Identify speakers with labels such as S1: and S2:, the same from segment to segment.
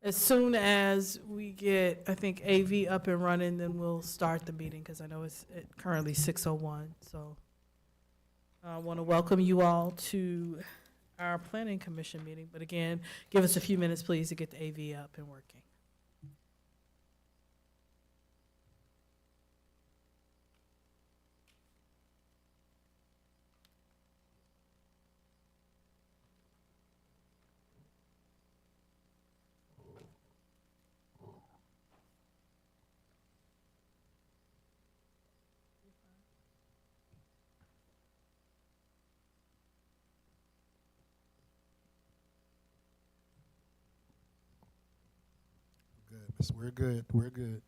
S1: As soon as we get, I think, AV up and running, then we'll start the meeting, because I know it's currently 6:01. So I want to welcome you all to our Planning Commission meeting. But again, give us a few minutes, please, to get the AV up and working.
S2: Good, miss. We're good. We're good.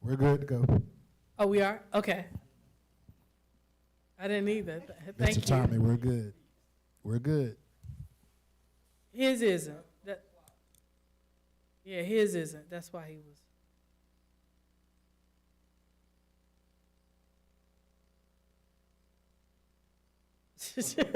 S2: We're good to go.
S1: Oh, we are? Okay. I didn't either. Thank
S2: Mr.
S1: you.
S2: Tommy, we're good. We're good.
S1: His isn't. Yeah, his isn't. That's why he was. Okay.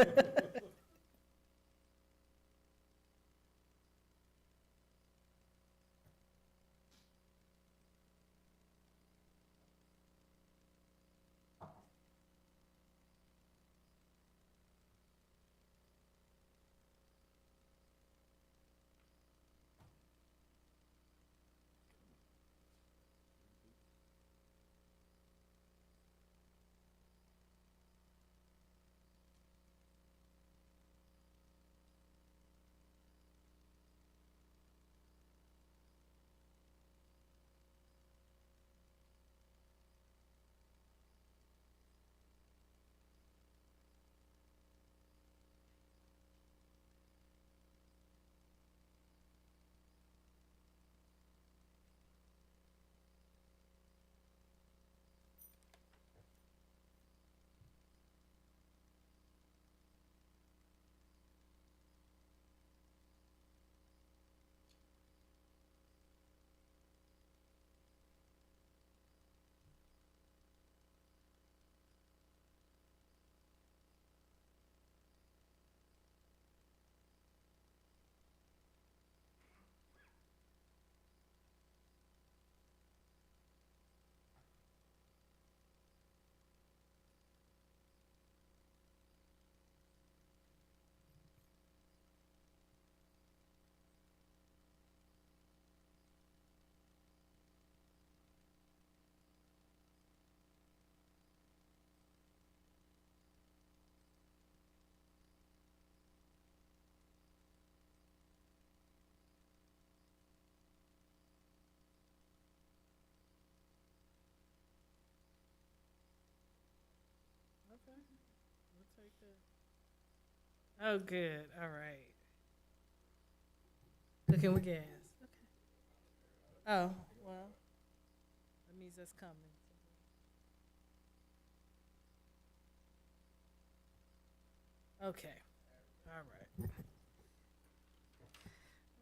S1: We'll take that. Oh, good. All right. Cooking with gas. Okay. Oh, well, that means that's coming. Okay. All right.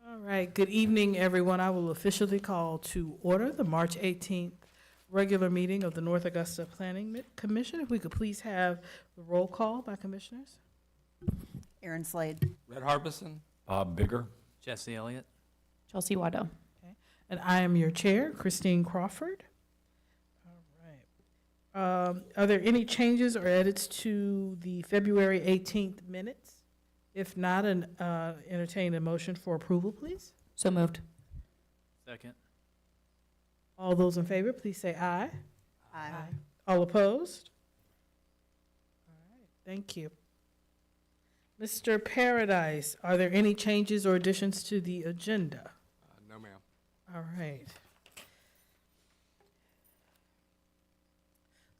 S1: All right. Good evening, everyone. I will officially call to order the March 18th regular meeting of the North Augusta Planning Commission. If we could please have the roll call by commissioners.
S3: Aaron Slade.
S4: Red Harbison.
S5: Bob Bigger.
S4: Jesse Elliott.
S6: Chelsea Wado.
S1: Okay. And I am your chair, Christine Crawford. All right. Are there any changes or edits to the February 18th minutes? If not, entertain a motion for approval, please.
S6: So moved.
S4: Second.
S1: All those in favor, please say aye.
S3: Aye.
S1: All opposed? All right, thank you. Mr. Paradise, are there any changes or additions to the agenda?
S4: No, ma'am.
S1: All right.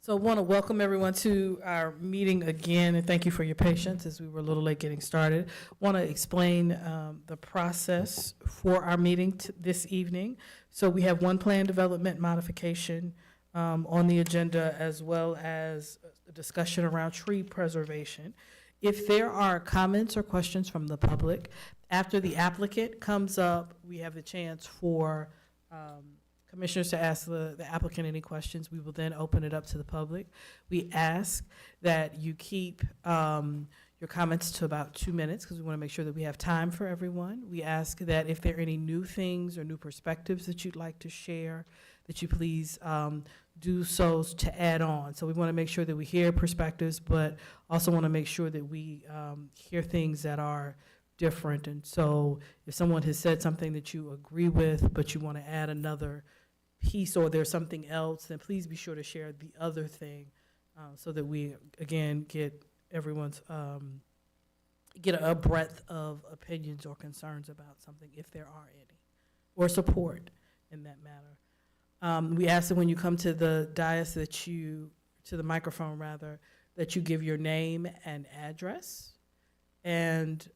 S1: So I want to welcome everyone to our meeting again, and thank you for your patience as we were a little late getting started. Want to explain the process for our meeting this evening. So we have one plan development modification on the agenda, as well as a discussion around tree preservation. If there are comments or questions from the public, after the applicant comes up, we have the chance for commissioners to ask the applicant any questions. We will then open it up to the public. We ask that you keep your comments to about 2 minutes because we want to make sure that we have time for everyone. We ask that if there are any new things or new perspectives that you'd like to share, that you please do so to add on. So we want to make sure that we hear perspectives, but also want to make sure that we hear things that are different. And so if someone has said something that you agree with, but you want to add another piece or there's something else, then please be sure to share the other thing so that we, again, get everyone's, get a breadth of opinions or concerns about something, if there are any, or support in that matter. We ask that when you come to the dais that you, to the microphone rather, that you give your name and address. And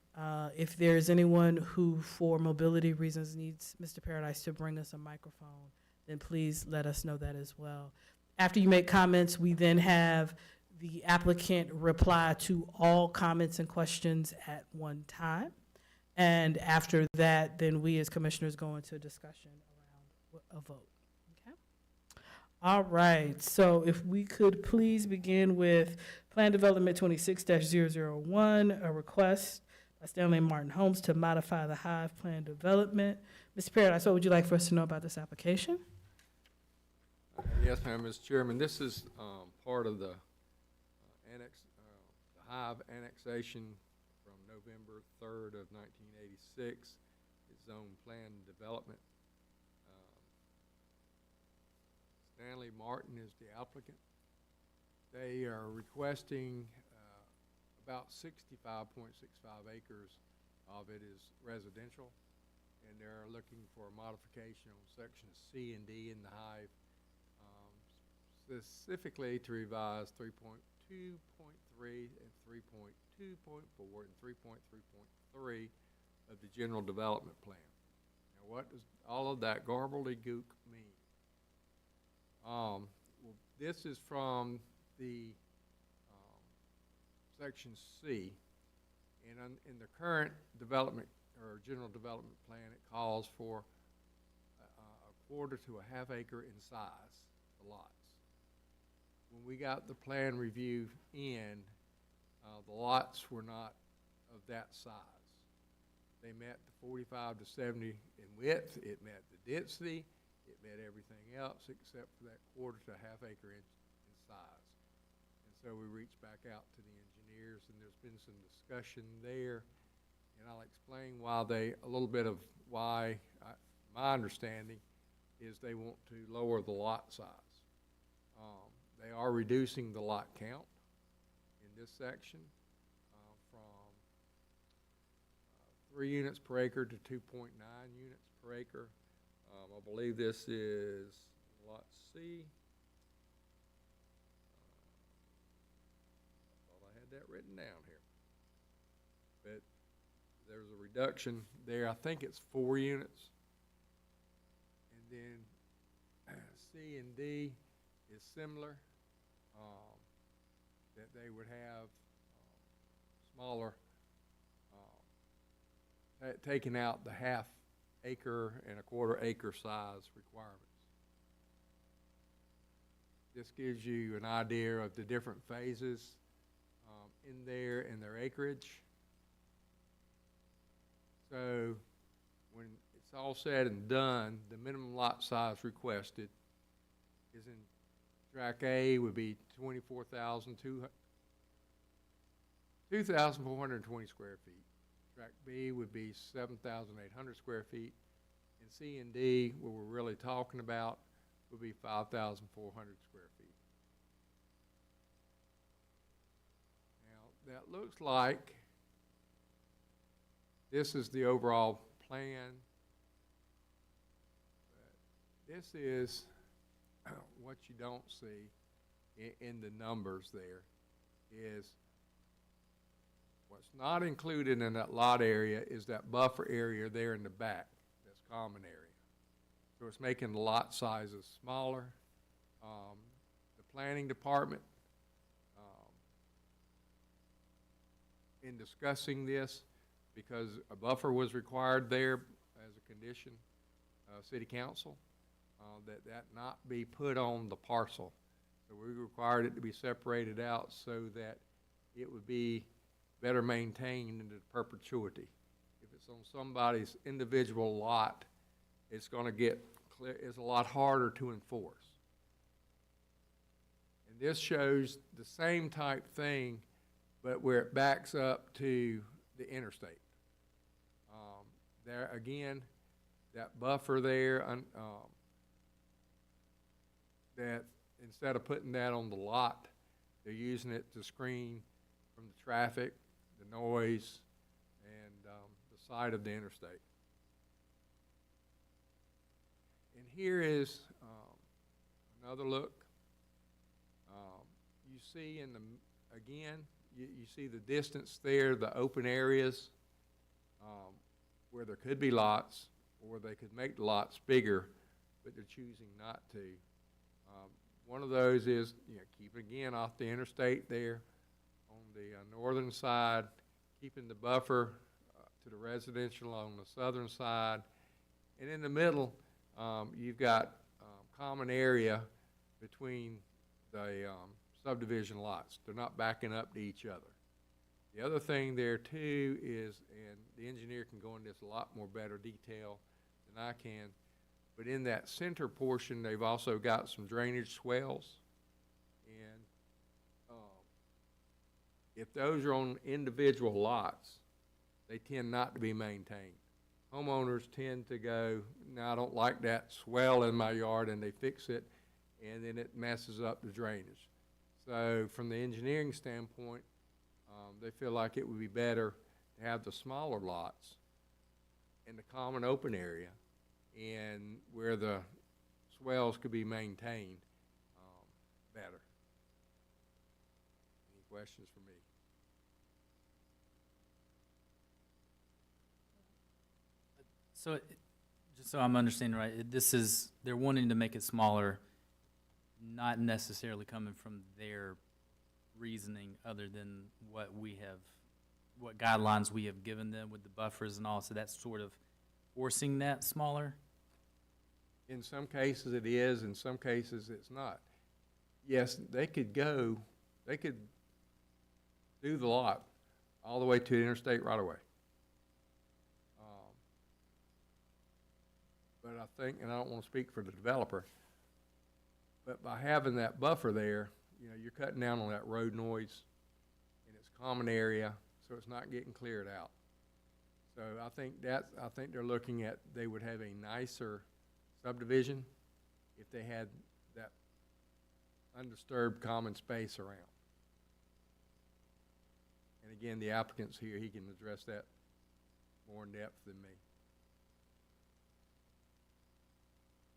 S1: if there's anyone who, for mobility reasons, needs Mr. Paradise to bring us a microphone, then please let us know that as well. After you make comments, we then have the applicant reply to all comments and questions at one time. And after that, then we as commissioners go into a discussion around a vote. Okay? All right, so if we could please begin with Plan Development 26-001, a request by Stanley Martin Homes to modify the Hive Plan Development. Mr. Paradise, what would you like for us to know about this application?
S5: Yes, ma'am, Mr. Chairman. This is part of the the Hive annexation from November 3rd of 1986. It's zone plan development. Stanley Martin is the applicant. They are requesting about 65.65 acres of it is residential, and they're looking for a modification on sections C and D in the Hive, specifically to revise 3.2.3 and 3.2.4 and 3.3.3 of the general development plan. Now, what does all of that gobbledygook mean? Well, this is from the section C, and in the current development or general development plan, it calls for a quarter to a half acre in size, the lots. When we got the plan review in, the lots were not of that size. They met the 45 to 70 in width, it met the density, it met everything else except for that quarter to half acre in size. And so we reached back out to the engineers, and there's been some discussion there, and I'll explain why a little bit of why my understanding is they want to lower the lot size. They are reducing the lot count in this section from 3 units per acre to 2.9 units per acre. I believe this is lot C. I thought I had that written down here. But there's a reduction there. I think it's 4 units. And then C and D is similar, that they would have smaller, taking out the half acre and a quarter acre size requirements. This gives you an idea of the different phases in there in their acreage. So when it's all said and done, the minimum lot size requested is in track A would be 2,420 square feet. Track B would be 7,800 square feet. And C and D, what we're really talking about, would be 5,400 square feet. Now, that looks like this is the overall plan. But this is what you don't see in the numbers there is what's not included in that lot area is that buffer area there in the back, that's common area. So it's making the lot sizes smaller. The planning department, in discussing this, because a buffer was required there as a condition, city council, that not be put on the parcel. So we required it to be separated out so that it would be better maintained into perpetuity. If it's on somebody's individual lot, it's gonna get clear, it's a lot harder to enforce. And this shows the same type thing, but where it backs up to the interstate. There, again, that buffer there, that instead of putting that on the lot, they're using it to screen from the traffic, the noise, and the side of the interstate. And here is another look. You see in the, again, you see the distance there, the open areas where there could be lots, or they could make the lots bigger, but they're choosing not to. One of those is, keep it again off the interstate there on the northern side, keeping the buffer to the residential on the southern side. And in the middle, you've got common area between the subdivision lots. They're not backing up to each other. The other thing there too is, and the engineer can go into this a lot more better detail than I can, but in that center portion, they've also got some drainage swells. And if those are on individual lots, they tend not to be maintained. Homeowners tend to go, no, I don't like that swell in my yard, and they fix it, and then it messes up the drainage. So from the engineering standpoint, they feel like it would be better to have the smaller lots in the common open area and where the swells could be maintained better. Any questions for me?
S4: So, just so I'm understanding right, they're wanting to make it smaller, not necessarily coming from their reasoning other than what guidelines we have given them with the buffers and all, so that's sort of forcing that smaller?
S5: In some cases it is, in some cases it's not. Yes, they could do the lot all the way to the interstate right away. But I think, and I don't want to speak for the developer, but by having that buffer there, you're cutting down on that road noise, and it's common area, so it's not getting cleared out. So I think they're looking at, they would have a nicer subdivision if they had that undisturbed common space around. And again, the applicant's here, he can address that more in depth than me.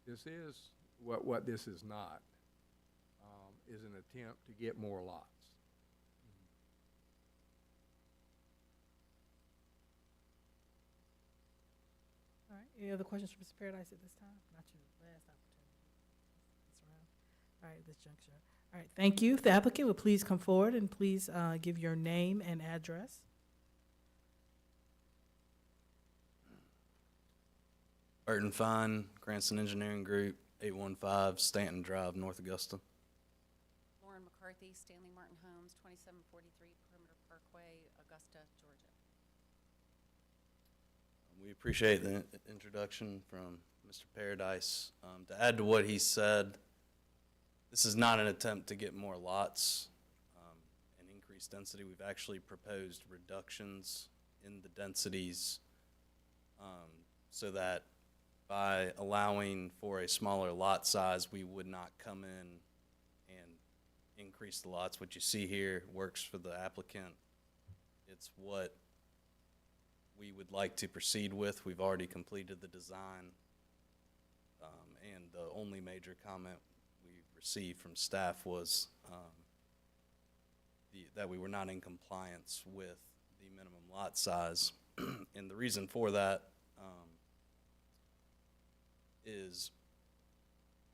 S5: This is, what this is not, is an attempt to get more lots.
S1: All right, any other questions for Mr. Paradise at this time? Not your last opportunity this round. All right, this juncture. All right, thank you. The applicant will please come forward and please give your name and address.
S6: Burton Fine, Cranston Engineering Group, 815 Stanton Drive, North Augusta.
S7: Lauren McCarthy, Stanley Martin Homes, 2743 Perimeter Parkway, Augusta, Georgia.
S6: We appreciate the introduction from Mr. Paradise. To add to what he said, this is not an attempt to get more lots and increase density. We've actually proposed reductions in the densities so that by allowing for a smaller lot size, we would not come in and increase the lots. What you see here works for the applicant. It's what we would like to proceed with. We've already completed the design, and the only major comment we received from staff was that we were not in compliance with the minimum lot size. And the reason for that is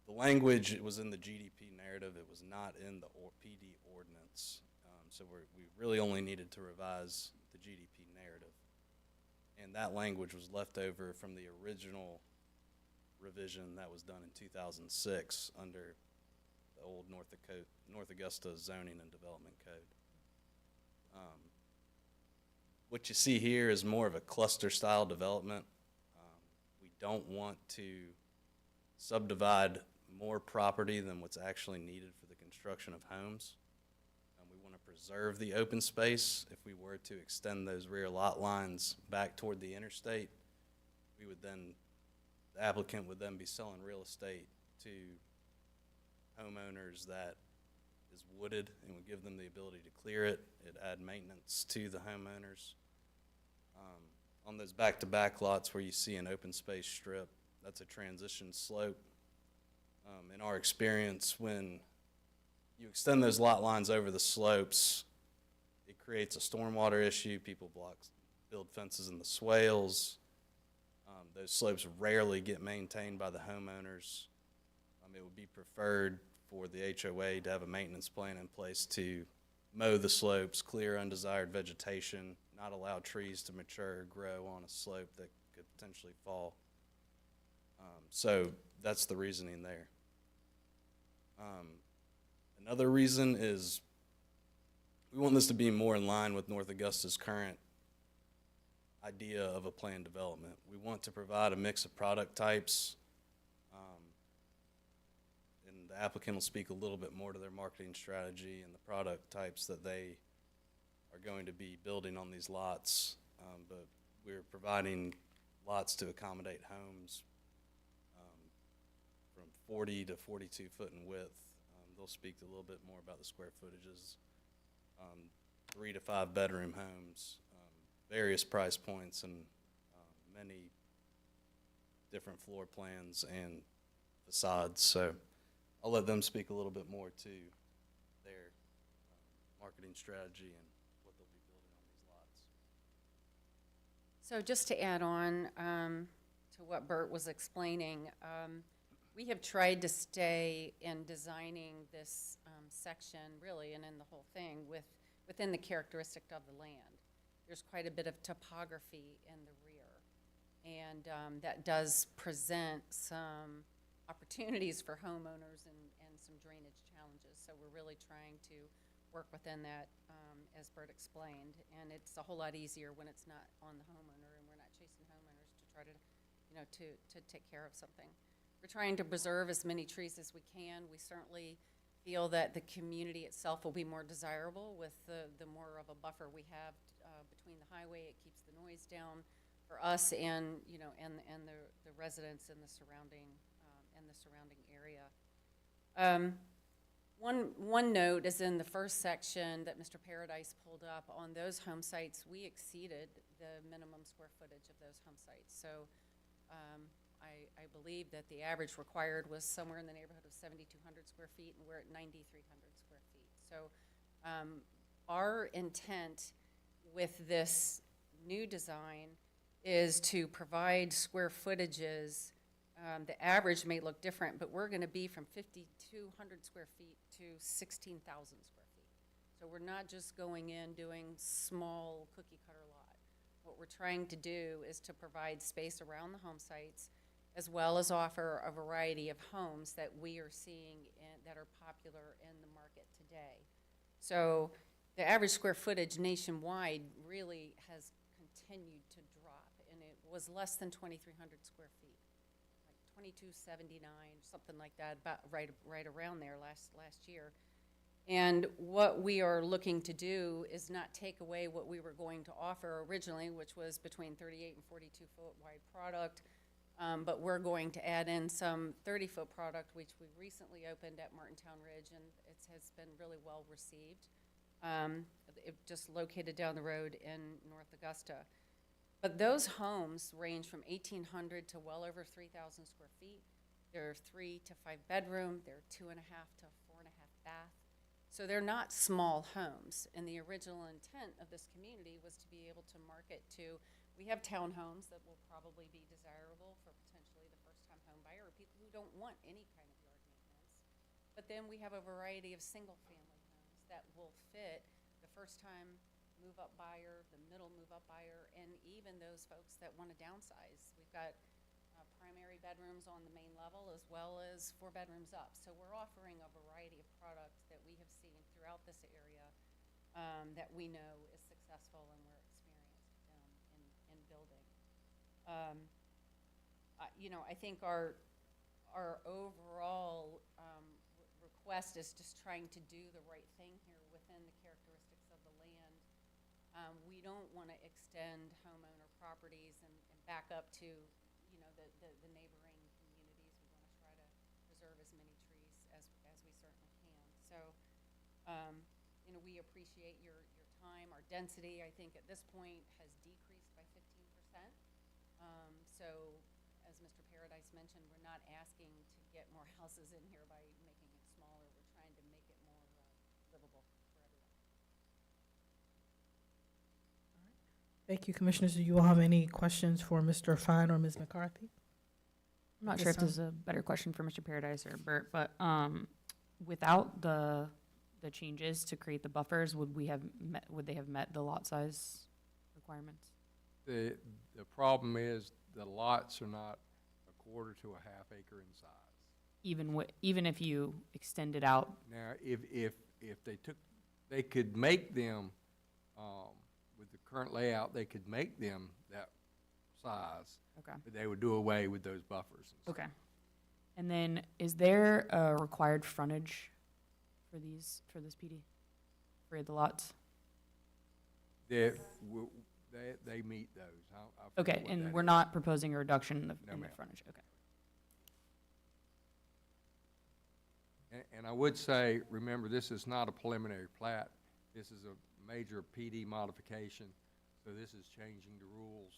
S6: the language, it was in the GDP narrative, it was not in the PD ordinance. So we really only needed to revise the GDP narrative. And that language was left over from the original revision that was done in 2006 under the old North Augusta Zoning and Development Code. what you see here is more of a cluster-style development. We don't want to subdivide more property than what's actually needed for the construction of homes. We want to preserve the open space. If we were to extend those rear lot lines back toward the interstate, we would then, the applicant would then be selling real estate to homeowners that is wooded and would give them the ability to clear it. It'd add maintenance to the homeowners. On those back-to-back lots where you see an open space strip, that's a transition slope. In our experience, when you extend those lot lines over the slopes, it creates a stormwater issue. People build fences in the swales. Those slopes rarely get maintained by the homeowners. It would be preferred for the HOA to have a maintenance plan in place to mow the slopes, clear undesired vegetation, not allow trees to mature, grow on a slope that could potentially fall. So that's the reasoning there. Another reason is we want this to be more in line with North Augusta's current idea of a planned development. We want to provide a mix of product types. And the applicant will speak a little bit more to their marketing strategy and the product types that they are going to be building on these lots. But we're providing lots to accommodate homes from 40 to 42 foot in width. They'll speak a little bit more about the square footages. 3 to 5 bedroom homes, various price points, and many different floor plans and facades. So I'll let them speak a little bit more to their marketing strategy and what they'll be building on these lots.
S7: So just to add on to what Bert was explaining, we have tried to stay in designing this section, really, and in the whole thing, within the characteristic of the land. There's quite a bit of topography in the rear, and that does present some opportunities for homeowners and some drainage challenges. So we're really trying to work within that, as Bert explained, and it's a whole lot easier when it's not on the homeowner and we're not chasing homeowners to try to, to take care of something. We're trying to preserve as many trees as we can. We certainly feel that the community itself will be more desirable with the more of a buffer we have between the highway. It keeps the noise down for us and, and the residents in the surrounding area. One note is in the first section that Mr. Paradise pulled up. On those home sites, we exceeded the minimum square footage of those home sites. So I believe that the average required was somewhere in the neighborhood of 7,200 square feet, and we're at 9,300 square feet. So our intent with this new design is to provide square footages. The average may look different, but we're going to be from 5,200 square feet to 16,000 square feet. So we're not just going in doing small cookie cutter lot. What we're trying to do is to provide space around the home sites, as well as offer a variety of homes that we are seeing that are popular in the market today. So the average square footage nationwide really has continued to drop, and it was less than 2,300 square feet, like 2,279, something like that, about right around there last year. And what we are looking to do is not take away what we were going to offer originally, which was between 38 and 42 foot wide product, but we're going to add in some 30-foot product, which we recently opened at Martintown Ridge, and it has been really well received. It just located down the road in North Augusta. But those homes range from 1,800 to well over 3,000 square feet. They're 3 to 5 bedroom. They're 2.5 to 4.5 bath. So they're not small homes. And the original intent of this community was to be able to market to, we have townhomes that will probably be desirable for potentially the first-time home buyer or people who don't want any kind of yard maintenance. But then we have a variety of single-family homes that will fit the first-time move-up buyer, the middle move-up buyer, and even those folks that want to downsize. We've got primary bedrooms on the main level as well as 4 bedrooms up. So we're offering a variety of products that we have seen throughout this area that we know is successful and we're experienced. I think our overall request is just trying to do the right thing here within the characteristics of the land. We don't want to extend homeowner properties and back up to, the neighboring communities. We want to try to preserve as many trees as we certainly can. So, we appreciate your time. Our density, I think, at this point has decreased by 15%. So, as Mr. Paradise mentioned, we're not asking to get more houses in here by making it smaller. We're trying to make it more livable for everyone.
S1: Thank you, Commissioners. Do you all have any questions for Mr. Fine or Ms. McCarthy?
S8: I'm not
S1: Yes,
S8: sure if
S1: sir.
S8: this is a better question for Mr. Paradise or Bert, but without the changes to create the buffers, would they have met the lot size requirements?
S5: The problem is the lots are not a quarter to a half acre in size.
S8: Even if you extend it out,
S5: Now, if they could make them, with the current layout, they could make them that size,
S8: okay,
S5: but they would do away with those buffers. And
S8: okay. And then, is there a required frontage for this PD, for the lots?
S5: They meet those. I forget
S8: Okay,
S5: what
S8: and
S5: that
S8: we're
S5: is.
S8: not proposing a reduction in
S5: No,
S8: the
S5: ma'am.
S8: frontage, okay.
S5: And I would say, remember, this is not a preliminary plat. This is a major PD modification. So this is changing the rules,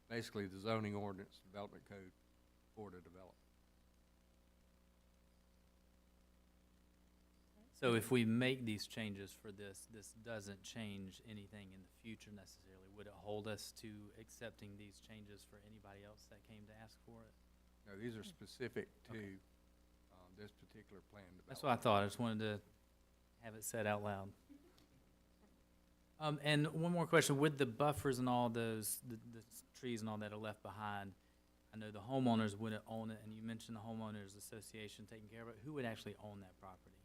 S5: basically the zoning ordinance, development code for the development.
S4: So if we make these changes for this doesn't change anything in the future necessarily. Would it hold us to accepting these changes for anybody else that came to ask for it?
S5: Now, these are specific to
S4: Okay.
S5: this particular plan development.
S4: That's what I thought. I just wanted to have it said out loud. And one more question, with the buffers and all those, the trees and all that are left behind, I know the homeowners wouldn't own it, and you mentioned the homeowners association taking care of it. Who would actually own that property?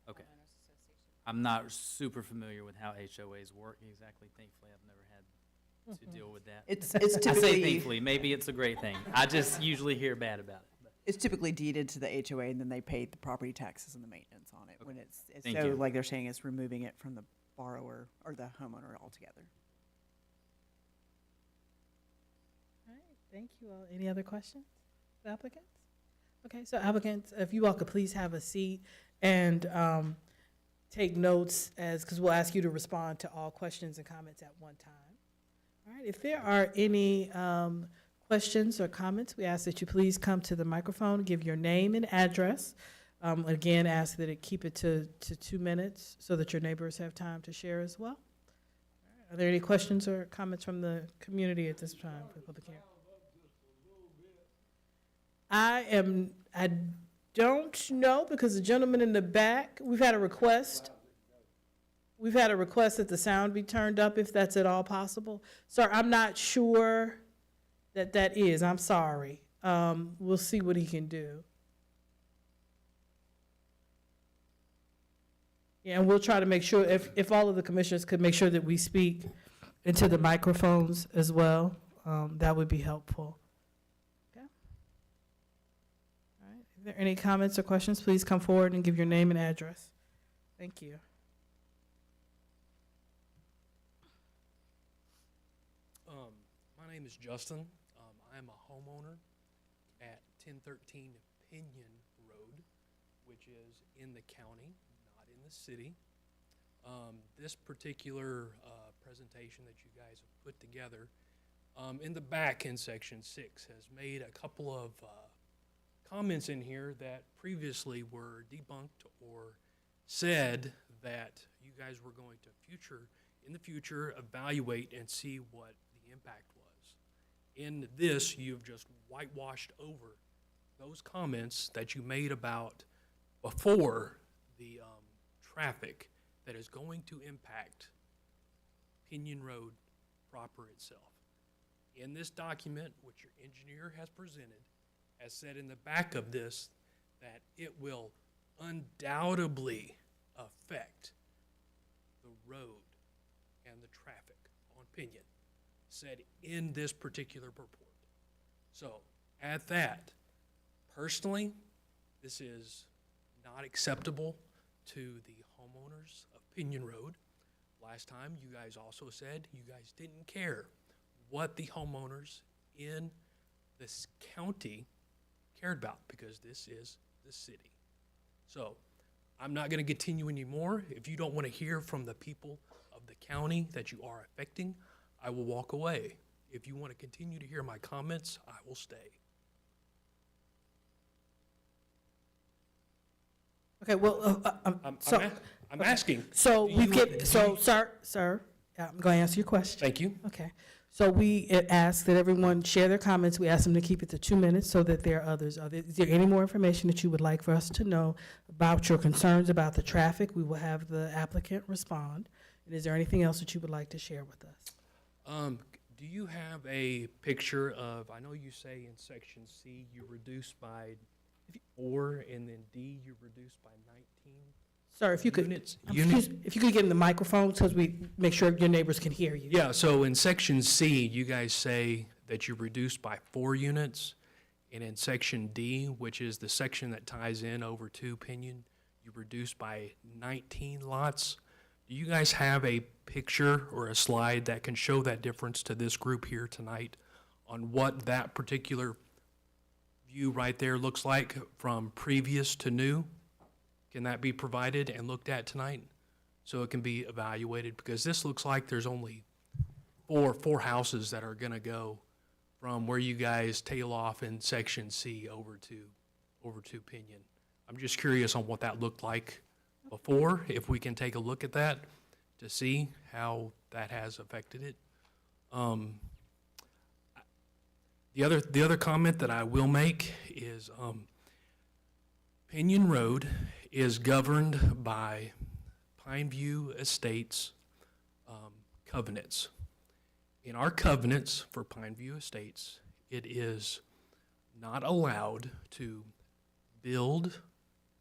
S4: Okay.
S7: Homeowners Association.
S4: I'm not super familiar with how HOAs work exactly. Thankfully, I've never had to deal with that.
S3: It's
S4: I say
S3: typically,
S4: thankfully, maybe it's a great thing. I just usually hear bad about it. but-
S3: it's typically deeded to the HOA, and then they pay the property taxes and the maintenance on it. When it's
S4: Thank
S3: so
S4: you.
S3: like they're saying, it's removing it from the borrower or the homeowner altogether.
S1: All right, thank you all. Any other questions, for applicants? Okay, so applicants, if you all could please have a seat and take notes because we'll ask you to respond to all questions and comments at one time. All right, if there are any questions or comments, we ask that you please come to the microphone, give your name and address. Again, ask that it keep it to 2 minutes so that your neighbors have time to share as well. All right, are there any questions or comments from the community at this time for the public hearing? I don't know because the gentleman in the back, we've had a request. We've had a request that the sound be turned up if that's at all possible. Sir, I'm not sure that is. I'm sorry. We'll see what he can do. Yeah, and we'll try to make sure, if all of the commissioners could make sure that we speak into the microphones as well, that would be helpful. Okay. All right. If there are any comments or questions, please come forward and give your name and address. Thank you.
S9: My name is Justin. I am a homeowner at 1013 Pinion Road, which is in the county, not in the city. This particular presentation that you guys have put together, in the back in section 6, has made a couple of comments in here that previously were debunked or said that you guys were going to in the future evaluate and see what the impact was. In this, you've just whitewashed over those comments that you made about before the traffic that is going to impact Pinion Road proper itself. In this document, which your engineer has presented, has said in the back of this that it will undoubtedly affect the road and the traffic on Pinion. said in this particular report. So, at that, personally, this is not acceptable to the homeowners of Pinion Road. Last time, you guys also said you guys didn't care what the homeowners in this county cared about, because this is the city. So, I'm not gonna continue anymore. If you don't wanna hear from the people of the county that you are affecting, I will walk away. If you wanna continue to hear my comments, I will stay.
S1: Okay, well,
S9: I'm asking.
S1: so
S9: Do
S1: we
S9: you-
S1: get,
S9: do
S1: so,
S9: you-
S1: sir, I'm going to answer your question.
S9: Thank you.
S1: Okay, so we ask that everyone share their comments. We ask them to keep it to 2 minutes so that there are others. Is there any more information that you would like for us to know about your concerns about the traffic? We will have the applicant respond. And is there anything else that you would like to share with us?
S9: Do you have a picture of, I know you say in section C, you reduce by 4, and then D, you reduce by 19?
S1: Sir, if you could,
S9: Units.
S1: if you could get in the microphone, because we make sure your neighbors can hear you.
S9: Yeah, so in section C, you guys say that you reduced by 4 units, and in section D, which is the section that ties in over to Pinion, you reduce by 19 lots. Do you guys have a picture or a slide that can show that difference to this group here tonight on what that particular view right there looks like from previous to new? Can that be provided and looked at tonight so it can be evaluated? Because this looks like there's only four houses that are gonna go from where you guys tail off in section C over to Pinion. I'm just curious on what that looked like before, if we can take a look at that to see how that has affected it. The other comment that I will make is, Pinion Road is governed by Pineview Estates covenants. In our covenants for Pineview Estates, it is not allowed to build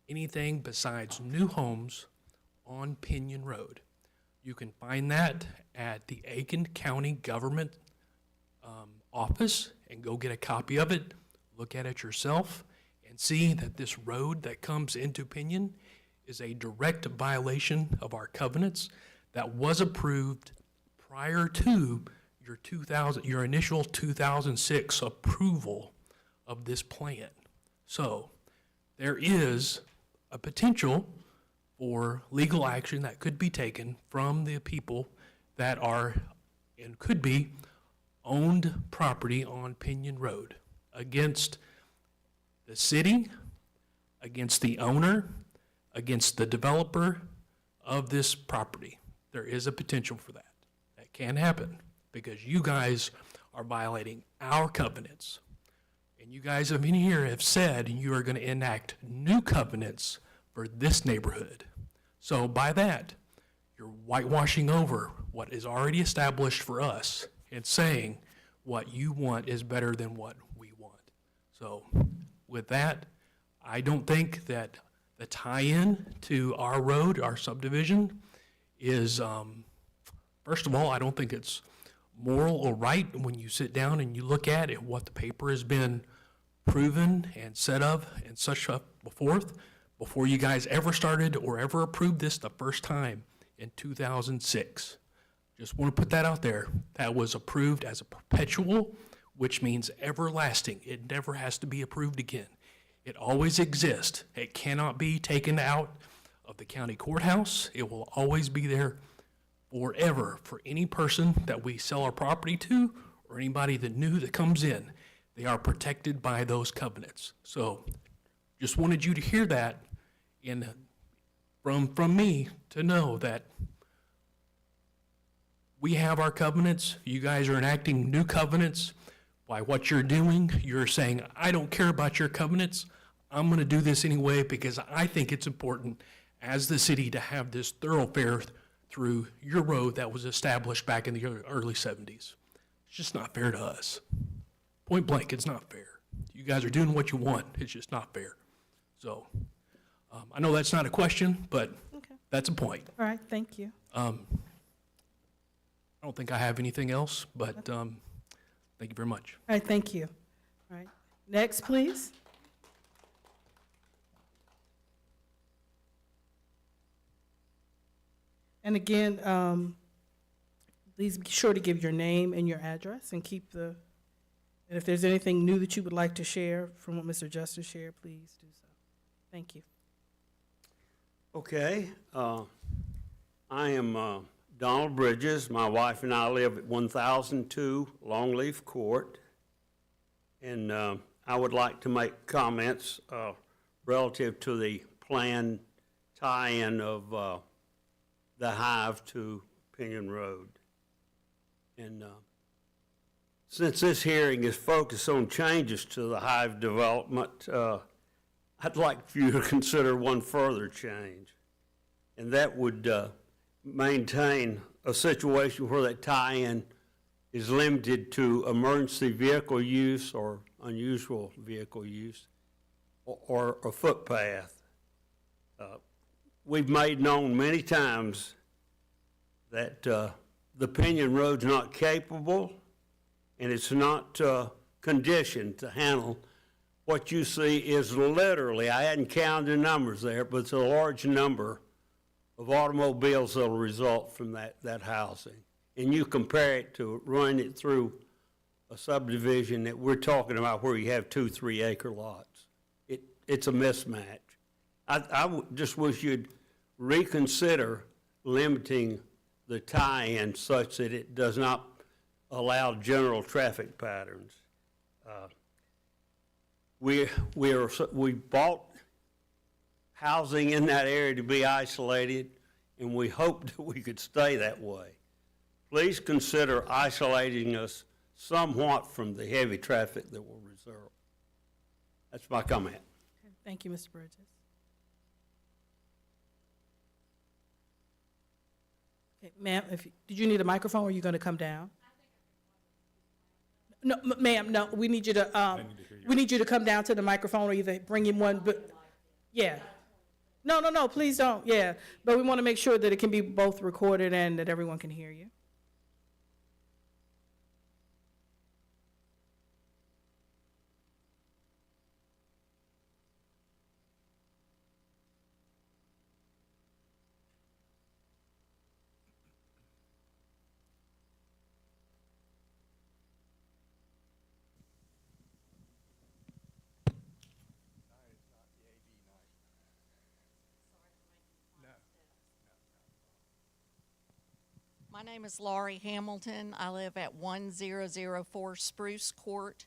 S9: anything besides new homes on Pinion Road. You can find that at the Aiken County Government office and go get a copy of it, look at it yourself, and see that this road that comes into Pinion is a direct violation of our covenants that was approved prior to your initial 2006 approval of this plan. So there is a potential for legal action that could be taken from the people that are and could be owned property on Pinion Road against the city, against the owner, against the developer of this property. There is a potential for that. That can happen because you guys are violating our covenants. And you guys have in here have said you are going to enact new covenants for this neighborhood. So by that, you're whitewashing over what is already established for us and saying what you want is better than what we want. So with that, I don't think that the tie-in to our road, our subdivision, is, first of all, I don't think it's moral or right when you sit down and you look at it, what the paper has been proven and set up and such up before you guys ever started or ever approved this the first time in 2006. Just want to put that out there. That was approved as a perpetual, which means everlasting. It never has to be approved again. It always exists. It cannot be taken out of the county courthouse. It will always be there forever for any person that we sell our property to or anybody that new that comes in. They are protected by those covenants. So just wanted you to hear that and from me to know that we have our covenants. You guys are enacting new covenants. By what you're doing, you're saying, I don't care about your covenants. I'm going to do this anyway because I think it's important as the city to have this thoroughfare through your road that was established back in the early 70s. It's just not fair to us. Point blank, it's not fair. You guys are doing what you want. It's just not fair. So I know that's not a question, but
S1: Okay.
S9: that's a point.
S1: All right, thank you.
S9: All I don't think I have anything else, but thank you very much.
S1: All right, thank you. All right, next, please. And again, please be sure to give your name and your address and keep the, and if there's anything new that you would like to share from what Mr. Justice shared, please do so. Thank you.
S10: Okay, I am Donald Bridges. My wife and I live at 1002 Longleaf Court. And I would like to make comments relative to the planned tie-in of the Hive to Pinion Road. And since this hearing is focused on changes to the Hive development, I'd like for you to consider one further change. And that would maintain a situation where that tie-in is limited to emergency vehicle use or unusual vehicle use or a footpath. We've made known many times that the Pinion Road's not capable and it's not conditioned to handle what you see is literally, I hadn't counted the numbers there, but it's a large number of automobiles that will result from that housing. And you compare it to running it through a subdivision that we're talking about where you have 2-3 acre lots. It's a mismatch. I just wish you'd reconsider limiting the tie-in such that it does not allow general traffic patterns. We bought housing in that area to be isolated, and we hoped that we could stay that way. Please consider isolating us somewhat from the heavy traffic that will result. That's my comment.
S1: Thank you, Mr. Bridges. Okay, ma'am, did you need a microphone or are you going to come down? No, ma'am, no, we need you to come down to the microphone or either bring in one, but, yeah. No, please don't, yeah. But we want to make sure that it can be both recorded and that everyone can hear you.
S11: My name is Laurie Hamilton. I live at 1004 Spruce Court,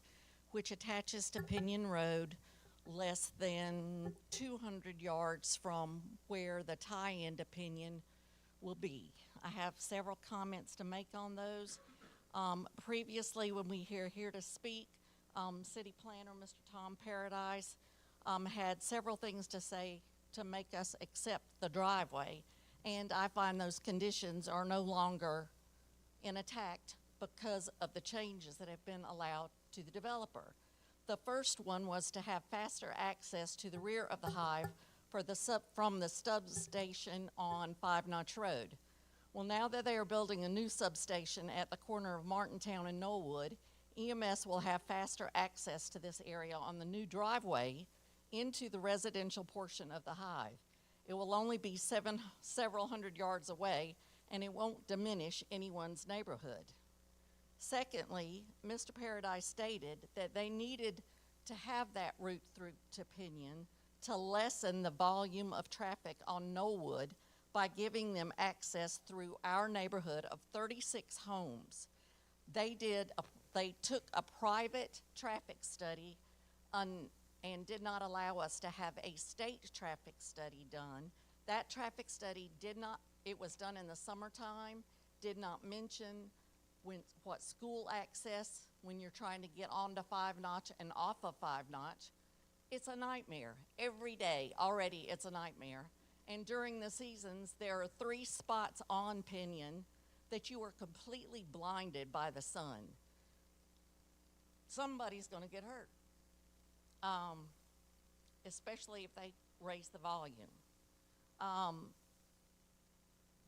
S11: which attaches to Pinion Road, less than 200 yards from where the tie-in to Pinion will be. I have several comments to make on those. Previously, when we were here to speak, City Planner Mr. Tom Paradise had several things to say to make us accept the driveway. And I find those conditions are no longer intact because of the changes that have been allowed to the developer. The first one was to have faster access to the rear of the Hive from the substation on Five Notch Road. Well, now that they are building a new substation at the corner of Martintown and Knollwood, EMS will have faster access to this area on the new driveway into the residential portion of the Hive. It will only be several hundred yards away, and it won't diminish anyone's neighborhood. Secondly, Mr. Paradise stated that they needed to have that route through to Pinion to lessen the volume of traffic on Knollwood by giving them access through our neighborhood of 36 homes. They took a private traffic study and did not allow us to have a state traffic study done. That traffic study it was done in the summertime, did not mention what school access when you're trying to get onto Five Notch and off of Five Notch. It's a nightmare. Every day already it's a nightmare. And during the seasons, there are 3 spots on Pinion that you are completely blinded by the sun. Somebody's gonna get hurt. Especially if they raise the volume.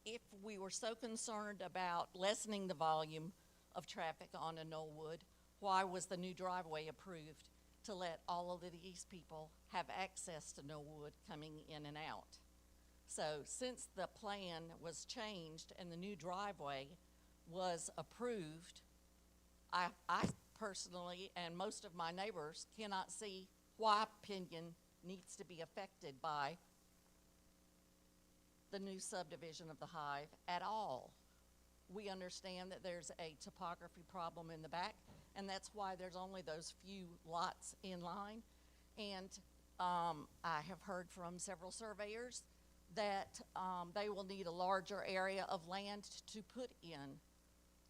S11: if we were so concerned about lessening the volume of traffic on a Knollwood, why was the new driveway approved to let all of these people have access to Knollwood coming in and out? So since the plan was changed and the new driveway was approved, I personally and most of my neighbors cannot see why Pinion needs to be affected by the new subdivision of the Hive at all. We understand that there's a topography problem in the back, and that's why there's only those few lots in line. And I have heard from several surveyors that they will need a larger area of land to put in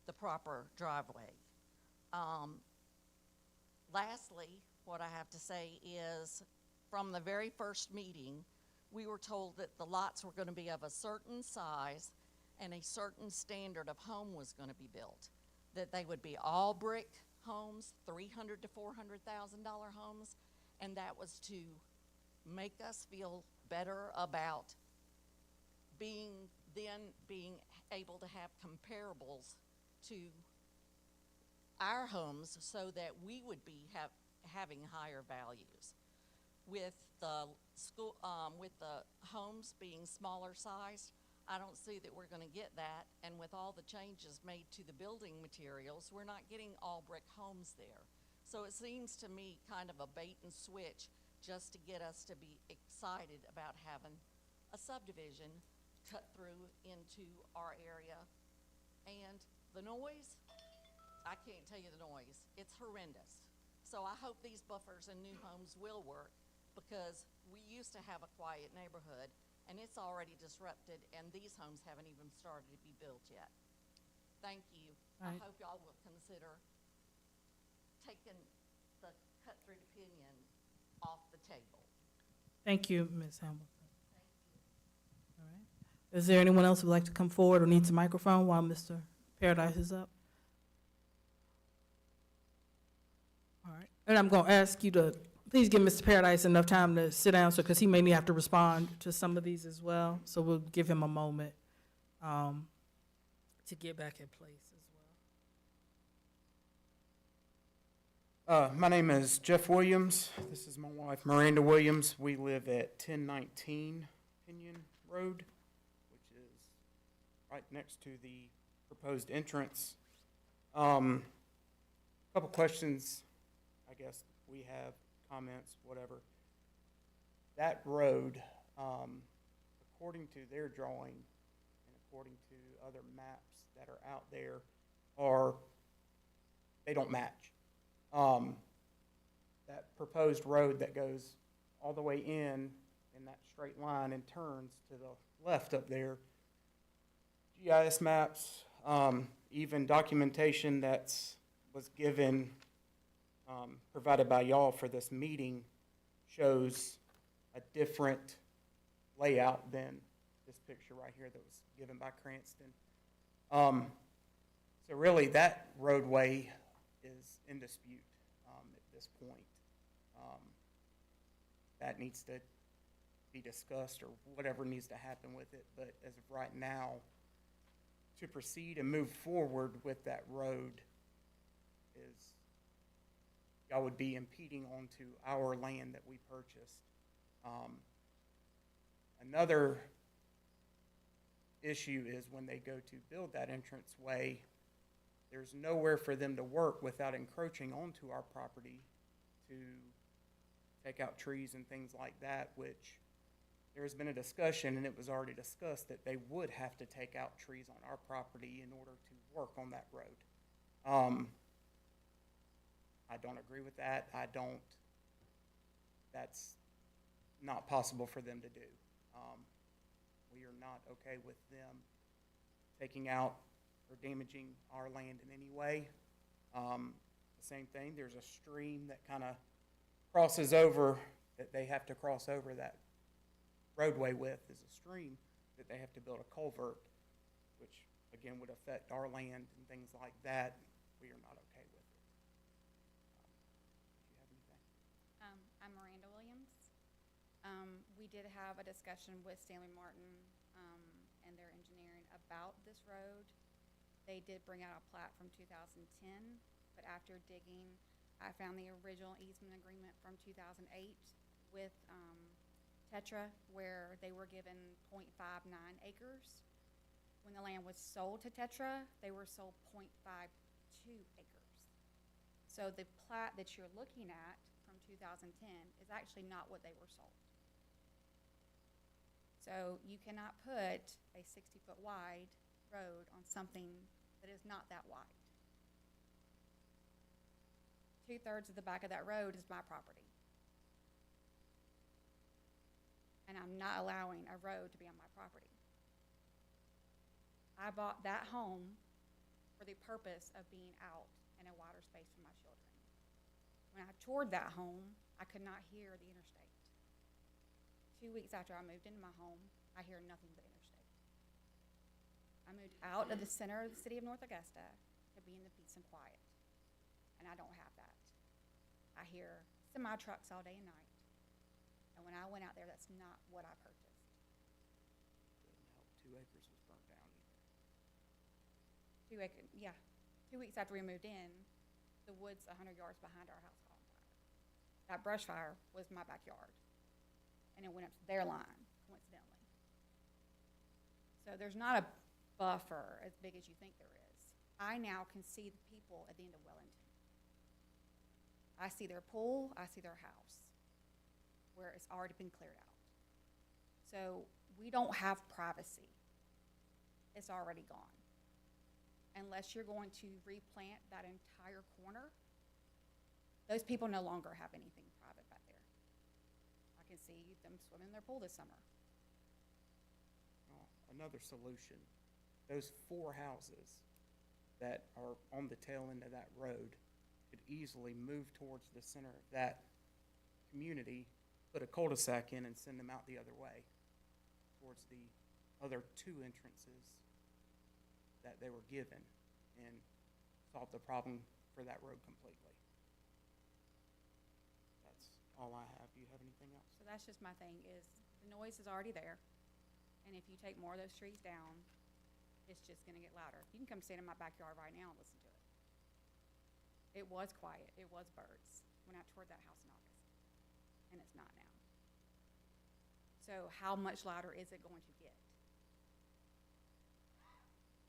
S11: the proper driveway. Lastly, what I have to say is, from the very first meeting, we were told that the lots were gonna be of a certain size and a certain standard of home was gonna be built. That they would be all brick homes, $300,000 to $400,000 homes, and that was to make us feel better about being able to have comparables to our homes so that we would be having higher values. With the homes being smaller sized, I don't see that we're gonna get that, and with all the changes made to the building materials, we're not getting all brick homes there. So it seems to me kind of a bait and switch just to get us to be excited about having a subdivision cut through into our area. And the noise, I can't tell you the noise, it's horrendous. So I hope these buffers and new homes will work, because we used to have a quiet neighborhood, and it's already disrupted, and these homes haven't even started to be built yet. Thank you.
S1: Right.
S11: I hope y'all will consider taking the cut-through opinion off the table.
S1: Thank you, Ms. Hamilton. All right. Is there anyone else who would like to come forward or needs a microphone while Mr. Paradise is up? All right. And I'm going to ask you to please give Mr. Paradise enough time to sit down, so, because he may have to respond to some of these as well. So we'll give him a moment to get back in place as well.
S12: My name is Jeff Williams. This is my wife, Miranda Williams. We live at 1019 Pinion Road, which is right next to the proposed entrance. Couple questions, I guess we have, comments, whatever. That road, according to their drawing and according to other maps that are out there, they don't match. That proposed road that goes all the way in that straight line and turns to the left up there, GIS maps, even documentation was given, provided by y'all for this meeting, shows a different layout than this picture right here that was given by Cranston. So really, that roadway is in dispute at this point. That needs to be discussed, or whatever needs to happen with it. But as of right now, to proceed and move forward with that road is, y'all would be impeding onto our land that we purchased. Another issue is when they go to build that entranceway, there's nowhere for them to work without encroaching onto our property to take out trees and things like that, which there has been a discussion, and it was already discussed, that they would have to take out trees on our property in order to work on that road. I don't agree with that. That's not possible for them to do. We are not okay with them taking out or damaging our land in any way. The same thing, there's a stream that kind of crosses over, that they have to cross over. That roadway with is a stream that they have to build a culvert, which again would affect our land and things like that. We are not okay with it. Do you have anything?
S13: I'm Miranda Williams. We did have a discussion with Stanley Martin and their engineering about this road. They did bring out a plat from 2010, but after digging, I found the original easement agreement from 2008 with Tetra, where they were given .59 acres. When the land was sold to Tetra, they were sold .52 acres. So the plat that you're looking at from 2010 is actually not what they were sold. So you cannot put a 60-foot wide road on something that is not that wide. 2/3 of the back of that road is my property. And I'm not allowing a road to be on my property. I bought that home for the purpose of being out in a wider space for my children. When I toured that home, I could not hear the interstate. 2 weeks after I moved into my home, I hear nothing but interstate. I moved out of the center of the city of North Augusta to be in the peace and quiet, and I don't have that. I hear semi-trucks all day and night, and when I went out there, that's not what I purchased.
S12: Didn't help 2 acres was burnt down either.
S13: 2 acre, yeah. 2 weeks after we moved in, the woods 100 yards behind our house caught on fire. That brush fire was my backyard, and it went up to their line, coincidentally. So there's not a buffer as big as you think there is. I now can see the people at the end of Wellington. I see their pool, I see their house, where it's already been cleared out. So we don't have privacy. It's already gone. Unless you're going to replant that entire corner, those people no longer have anything private back there. I can see them swimming in their pool this summer.
S12: Well, another solution, those 4 houses that are on the tail end of that road could easily move towards the center of that community, put a cul-de-sac in and send them out the other way towards the other 2 entrances that they were given and solve the problem for that road completely. That's all I have. Do you have anything else?
S13: So that's just my thing, is the noise is already there. And if you take more of those trees down, it's just gonna get louder. You can come stand in my backyard right now and listen to it. It was quiet, it was birds when I toured that house in August, and it's not now. So how much louder is it going to get?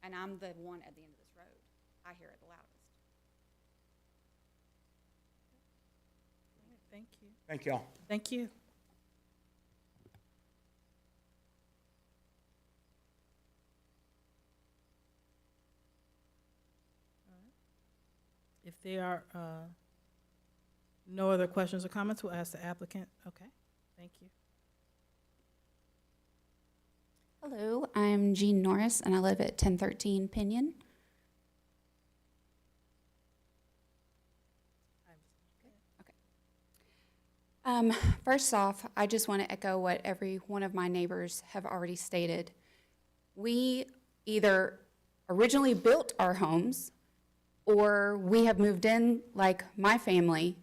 S13: And I'm the one at the end of this road. I hear it the loudest.
S1: Thank you.
S12: Thank y'all.
S1: Thank you. If there are no other questions or comments, we'll ask the applicant. Okay, thank you.
S13: Hello, I'm Jean Norris, and I live at 1013 Pinion. First off, I just want to echo what every one of my neighbors have already stated. We either originally built our homes, or we have moved in, like my family,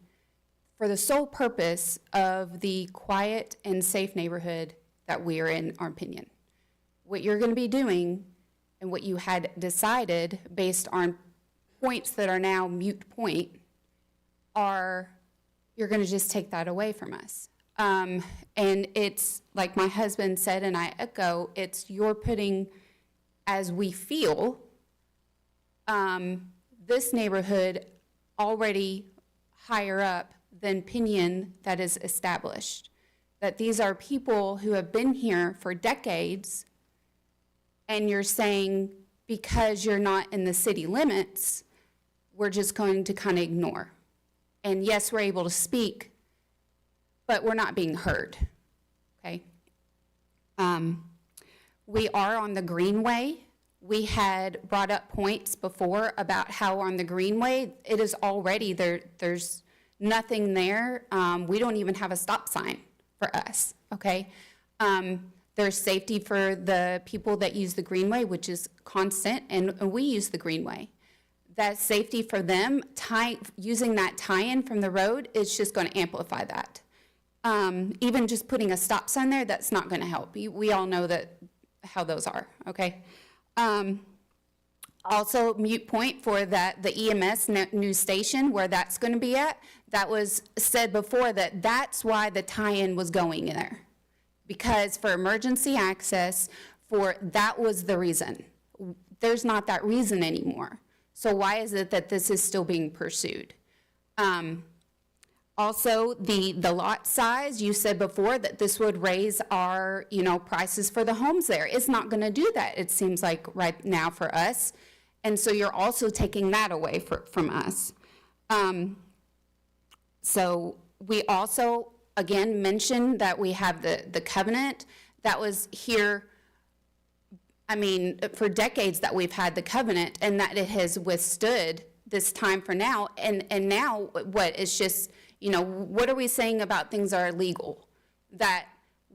S13: for the sole purpose of the quiet and safe neighborhood that we are in our Pinion. What you're going to be doing, and what you had decided based on points that are now moot point, are you're going to just take that away from us. And it's like my husband said, and I echo, it's you're putting, as we feel, this neighborhood already higher up than Pinion that is established. That these are people who have been here for decades, and you're saying because you're not in the city limits, we're just going to kind of ignore. And yes, we're able to speak, but we're not being heard, okay? We are on the Greenway. We had brought up points before about how on the Greenway, it is already, there's nothing there. We don't even have a stop sign for us, okay? There's safety for the people that use the Greenway, which is constant, and we use the Greenway. That safety for them, using that tie-in from the road, it's just going to amplify that. Even just putting a stop sign there, that's not going to help. We all know that how those are, okay?
S14: Also, mute point for that, the EMS new station, where that's going to be at, that was said before that that's why the tie-in was going there. Because for emergency access, that was the reason. There's not that reason anymore. So why is it that this is still being pursued? Also, the lot size, you said before that this would raise our, prices for the homes there. It's not going to do that, it seems like right now for us. And so you're also taking that away from us. So we also, again, mentioned that we have the covenant that was here, for decades that we've had the covenant, and that it has withstood this time for now. And now what? It's just, what are we saying about things that are illegal? That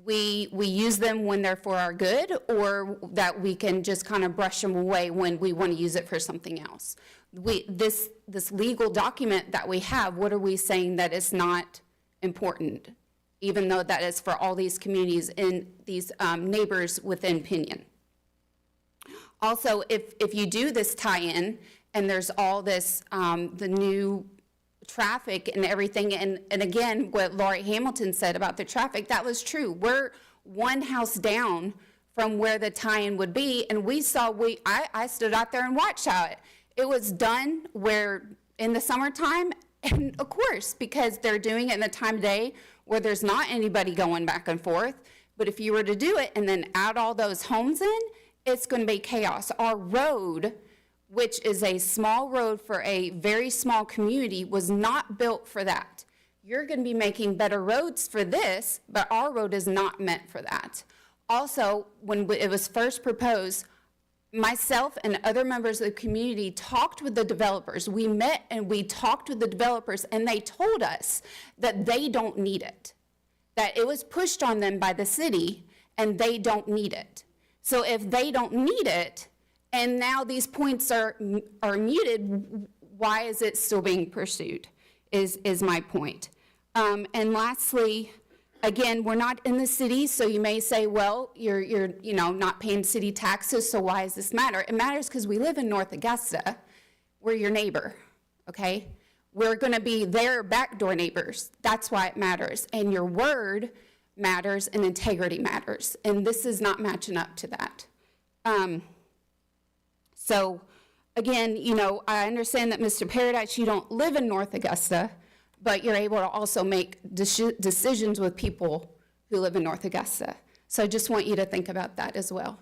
S14: we use them when they're for our good, or that we can just kind of brush them away when we want to use it for something else? This legal document that we have, what are we saying that is not important, even though that is for all these communities and these neighbors within Pinion? Also, if you do this tie-in and there's all this, the new traffic and everything, and again, what Laurie Hamilton said about the traffic, that was true. We're one house down from where the tie-in would be, and I stood out there and watched how it was done where in the summertime, and of course, because they're doing it in the time of day where there's not anybody going back and forth. But if you were to do it and then add all those homes in, it's going to be chaos. Our road, which is a small road for a very small community, was not built for that. You're going to be making better roads for this, but our road is not meant for that. Also, when it was first proposed, myself and other members of the community talked with the developers. We met and we talked with the developers, and they told us that they don't need it, that it was pushed on them by the city, and they don't need it. So if they don't need it, and now these points are muted, why is it still being pursued, is my point. And lastly, again, we're not in the city, so you may say, well, you're not paying city taxes, so why does this matter? It matters because we live in North Augusta. We're your neighbor, okay? We're going to be their backdoor neighbors. That's why it matters. And your word matters and integrity matters. And this is not matching up to that. So again, I understand that, Mr. Paradise, you don't live in North Augusta, but you're able to also make decisions with people who live in North Augusta. So I just want you to think about that as well.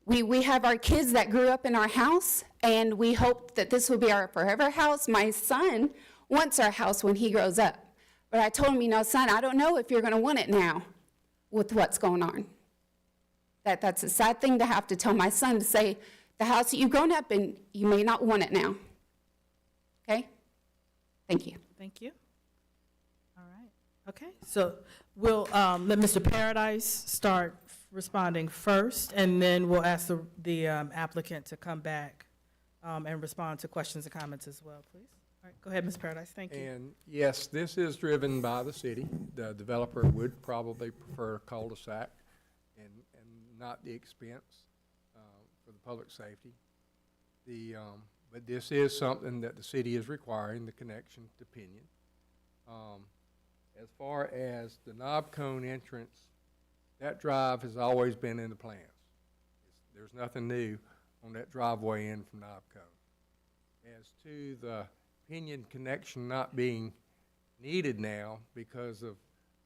S14: We have our kids that grew up in our house, and we hope that this will be our forever house. My son wants our house when he grows up. But I told him, son, I don't know if you're going to want it now with what's going on. That's a sad thing to have to tell my son, to say, the house that you've grown up in, you may not want it now. Okay? Thank you.
S1: Thank you. All right. Okay, so we'll let Mr. Paradise start responding first, and then we'll ask the applicant to come back and respond to questions and comments as well, please. All right, go ahead, Ms. Paradise. Thank you.
S5: And yes, this is driven by the city. The developer would probably prefer a cul-de-sac and not the expense for the public safety. But this is something that the city is requiring, the connection to Pinion. As far as the knob cone entrance, that drive has always been in the plans. There's nothing new on that driveway in from knob cone. As to the Pinion connection not being needed now because of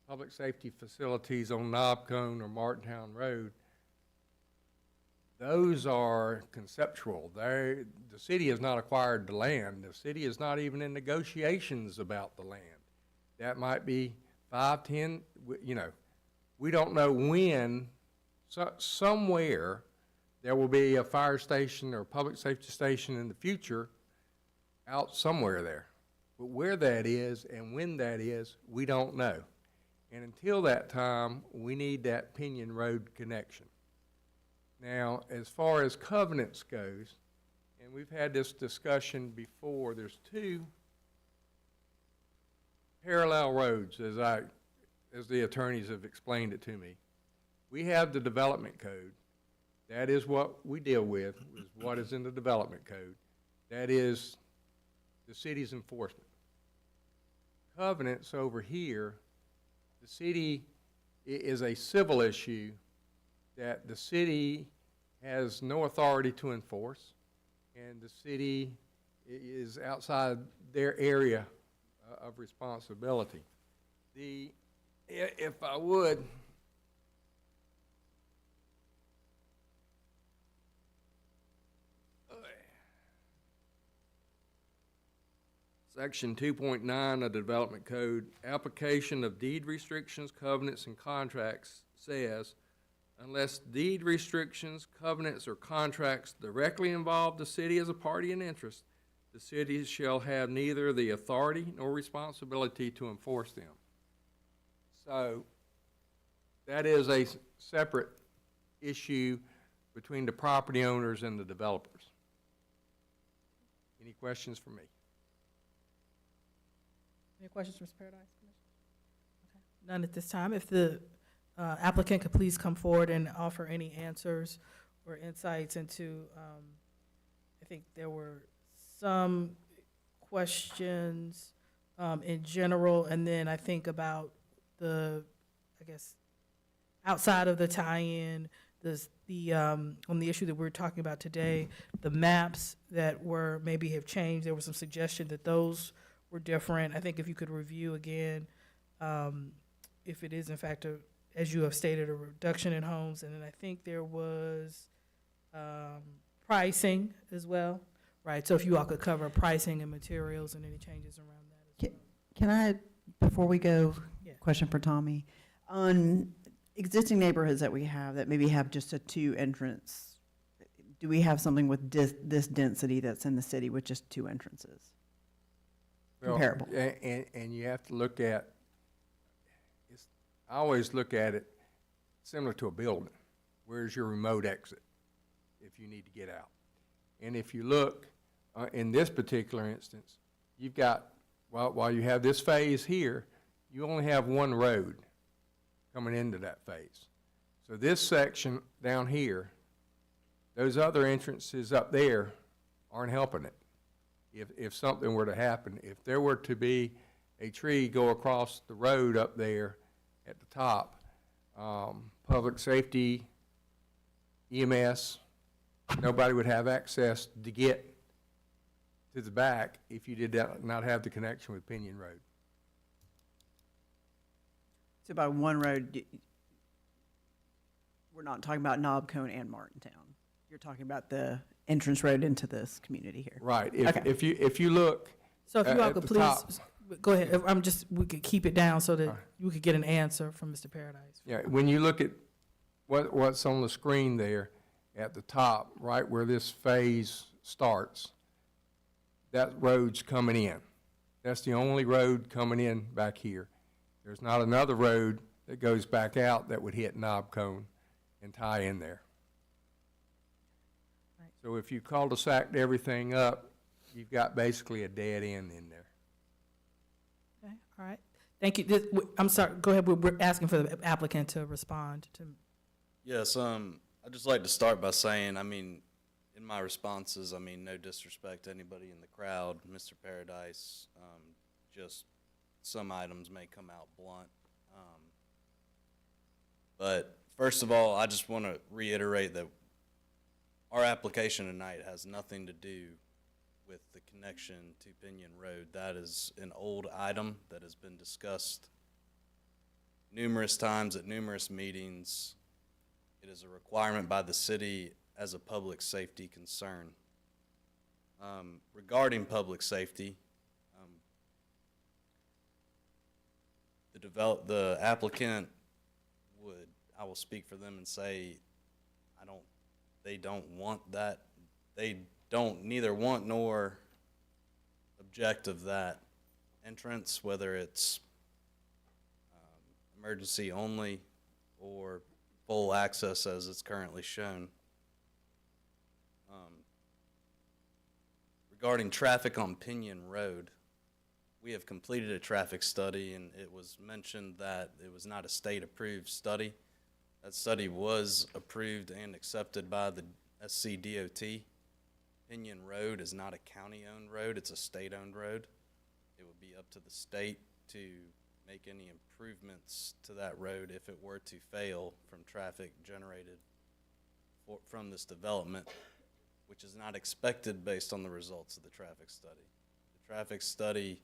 S5: public safety facilities on Knob Cone or Martintown Road, those are conceptual. The city has not acquired the land. The city is not even in negotiations about the land. That might be 5, 10, we don't know when, somewhere there will be a fire station or public safety station in the future out somewhere there. But where that is and when that is, we don't know. And until that time, we need that Pinion Road connection. Now, as far as covenants goes, and we've had this discussion before, there's 2 parallel roads, as the attorneys have explained it to me. We have the development code. That is what we deal with, is what is in the development code. That is the city's enforcement. Covenants over here, the city is a civil issue that the city has no authority to enforce, and the city is outside their area of responsibility. If I would, Section 2.9 of the Development Code, application of deed restrictions, covenants, and contracts says, unless deed restrictions, covenants, or contracts directly involve the city as a party in interest, the city shall have neither the authority nor responsibility to enforce them. So that is a separate issue between the property owners and the developers. Any questions for me?
S1: Any questions, Mr. Paradise? Okay. None at this time. If the applicant could please come forward and offer any answers or insights into, I think there were some questions in general, and then I think about I guess, outside of the tie-in, on the issue that we're talking about today, the maps that maybe have changed, there was some suggestion that those were different. I think if you could review again, if it is in fact, as you have stated, a reduction in homes, and then I think there was pricing as well, right? So if you all could cover pricing and materials and any changes around that as well.
S3: Can I, before we go,
S1: Yeah.
S3: question for Tommy. On existing neighborhoods that we have that maybe have just a 2 entrance, do we have something with this density that's in the city with just 2 entrances? Comparable.
S5: And you have to look at, I always look at it similar to a building. Where's your remote exit if you need to get out? And if you look, in this particular instance, you've got, while you have this phase here, you only have one road coming into that phase. So this section down here, those other entrances up there aren't helping it. If something were to happen, if there were to be a tree go across the road up there at the top, public safety, EMS, nobody would have access to get to the back if you did not have the connection with Pinion Road.
S3: So by one road, we're not talking about Knob Cone and Martintown. You're talking about the entrance road into this community here.
S5: Right.
S3: Okay.
S5: If you look
S1: So if you all
S5: at
S1: could
S5: the top.
S1: please, go ahead. We could keep it down so that you could get an answer from Mr. Paradise.
S5: Yeah, when you look at what's on the screen there at the top, right where this phase starts, that road's coming in. That's the only road coming in back here. There's not another road that goes back out that would hit Knob Cone and tie in there.
S1: Right.
S5: So if you cul-de-saced everything up, you've got basically a dead end in there.
S1: Okay, all right. Thank you. I'm sorry, go ahead. We're asking for the applicant to respond to.
S6: Yes, I'd just like to start by saying, in my responses, no disrespect to anybody in the crowd, Mr. Paradise, just some items may come out blunt. But first of all, I just want to reiterate that our application tonight has nothing to do with the connection to Pinion Road. That is an old item that has been discussed numerous times at numerous meetings. It is a requirement by the city as a public safety concern. Regarding public safety, the applicant I will speak for them and say, they don't want that. They don't neither want nor object of that entrance, whether it's emergency only or full access as it's currently shown. Regarding traffic on Pinion Road, we have completed a traffic study, and it was mentioned that it was not a state-approved study. That study was approved and accepted by the SCDOT. Pinion Road is not a county-owned road, it's a state-owned road. It would be up to the state to make any improvements to that road if it were to fail from traffic generated from this development, which is not expected based on the results of the traffic study. The traffic study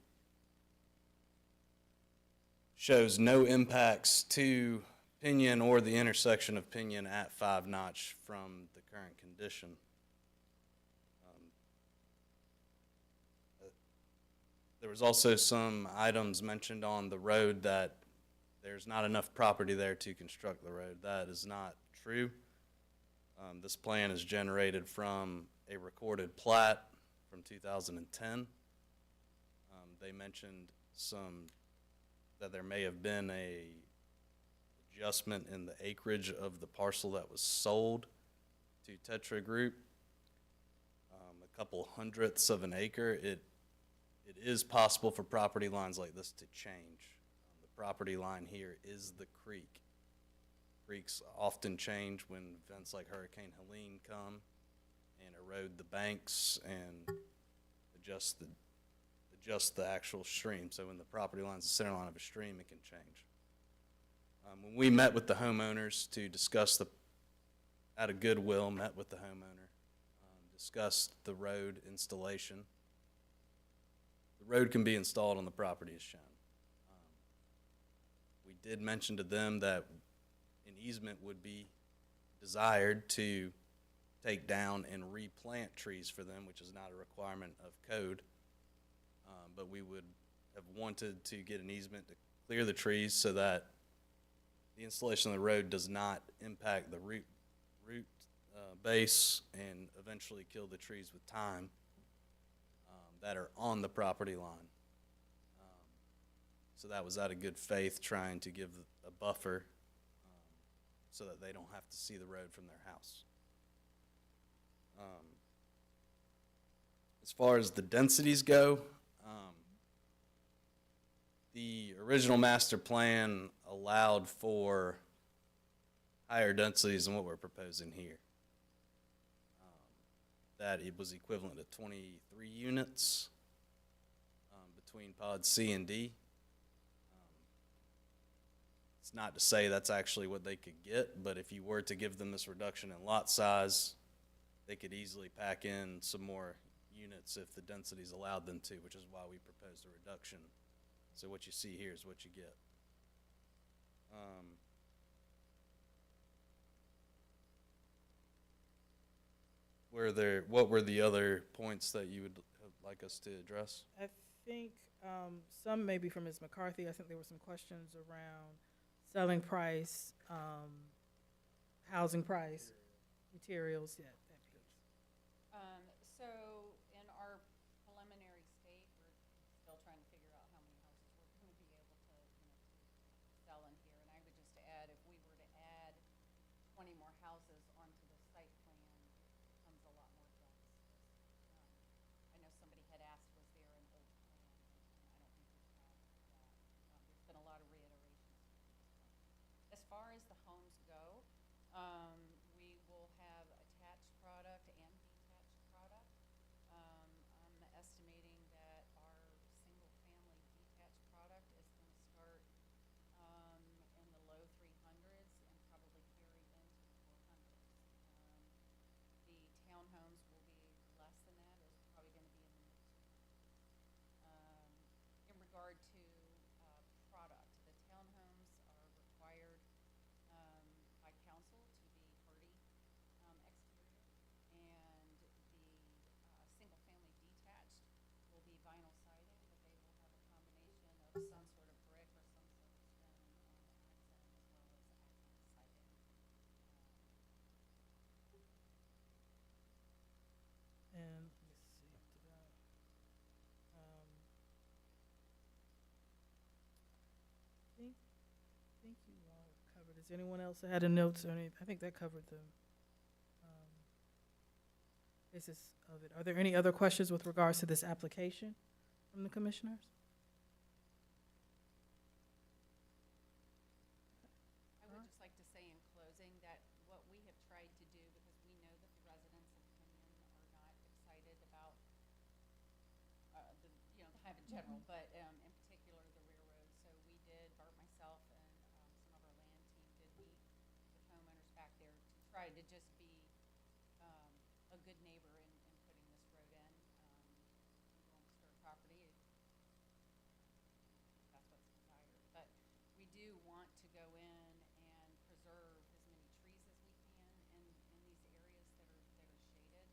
S6: shows no impacts to Pinion or the intersection of Pinion at 5 Notch from the current condition. There was also some items mentioned on the road that there's not enough property there to construct the road. That is not true. This plan is generated from a recorded plat from 2010. They mentioned that there may have been a adjustment in the acreage of the parcel that was sold to Tetra Group. A couple hundredths of an acre. It is possible for property lines like this to change. The property line here is the creek. Creeks often change when events like Hurricane Helene come and erode the banks and adjust the actual stream. So when the property line is the center line of a stream, it can change. When we met with the homeowners to discuss out of goodwill, met with the homeowner, discussed the road installation. The road can be installed on the property as shown. We did mention to them that an easement would be desired to take down and replant trees for them, which is not a requirement of code. But we would have wanted to get an easement to clear the trees so that the installation of the road does not impact the root base and eventually kill the trees with time that are on the property line. So that was out of good faith, trying to give a buffer so that they don't have to see the road from their house. As far as the densities go, the original master plan allowed for higher densities than what we're proposing here. That it was equivalent to 23 units between pod C and D. It's not to say that's actually what they could get, but if you were to give them this reduction in lot size, they could easily pack in some more units if the densities allowed them to, which is why we proposed a reduction. So what you see here is what you get. What were the other points that you would like us to address?
S1: I think some maybe from Ms. McCarthy. I think there were some questions around selling price, housing price, materials, yeah, that piece.
S7: So in our preliminary state, we're still trying to figure out how many houses we're going to be able to, sell in here. And I would just add, if we were to add 20 more houses onto the site plan, it becomes a lot more dense. I know somebody had asked, was there an old plan? And I don't think we have that. There's been a lot of reiteration. As far as the homes go, we will have attached product and detached product. I'm estimating that our single-family detached product is going to start in the low 300s and probably carry into the 400s. The townhomes will be less than that. It's probably going to be in the mid-200s. In regard to product, the townhomes are required by council to be hardy exterior, and the single-family detached will be vinyl siding, but they will have a combination of some sort of brick or some sort of stone on the accent, as well as accent siding.
S1: And let me see, think you all covered. Is there anyone else that had a notes or anything? I think that covered the basis of it. Are there any other questions with regards to this application from the commissioners?
S7: I would just like to say in closing general, but in particular the railroad. So we did, Bart, myself, and some of our land team did meet with homeowners back there to try to just be a good neighbor in putting this road in. We don't disturb property. That's what's desired. But we do want to go in and preserve as many trees as we can in these areas that are shaded.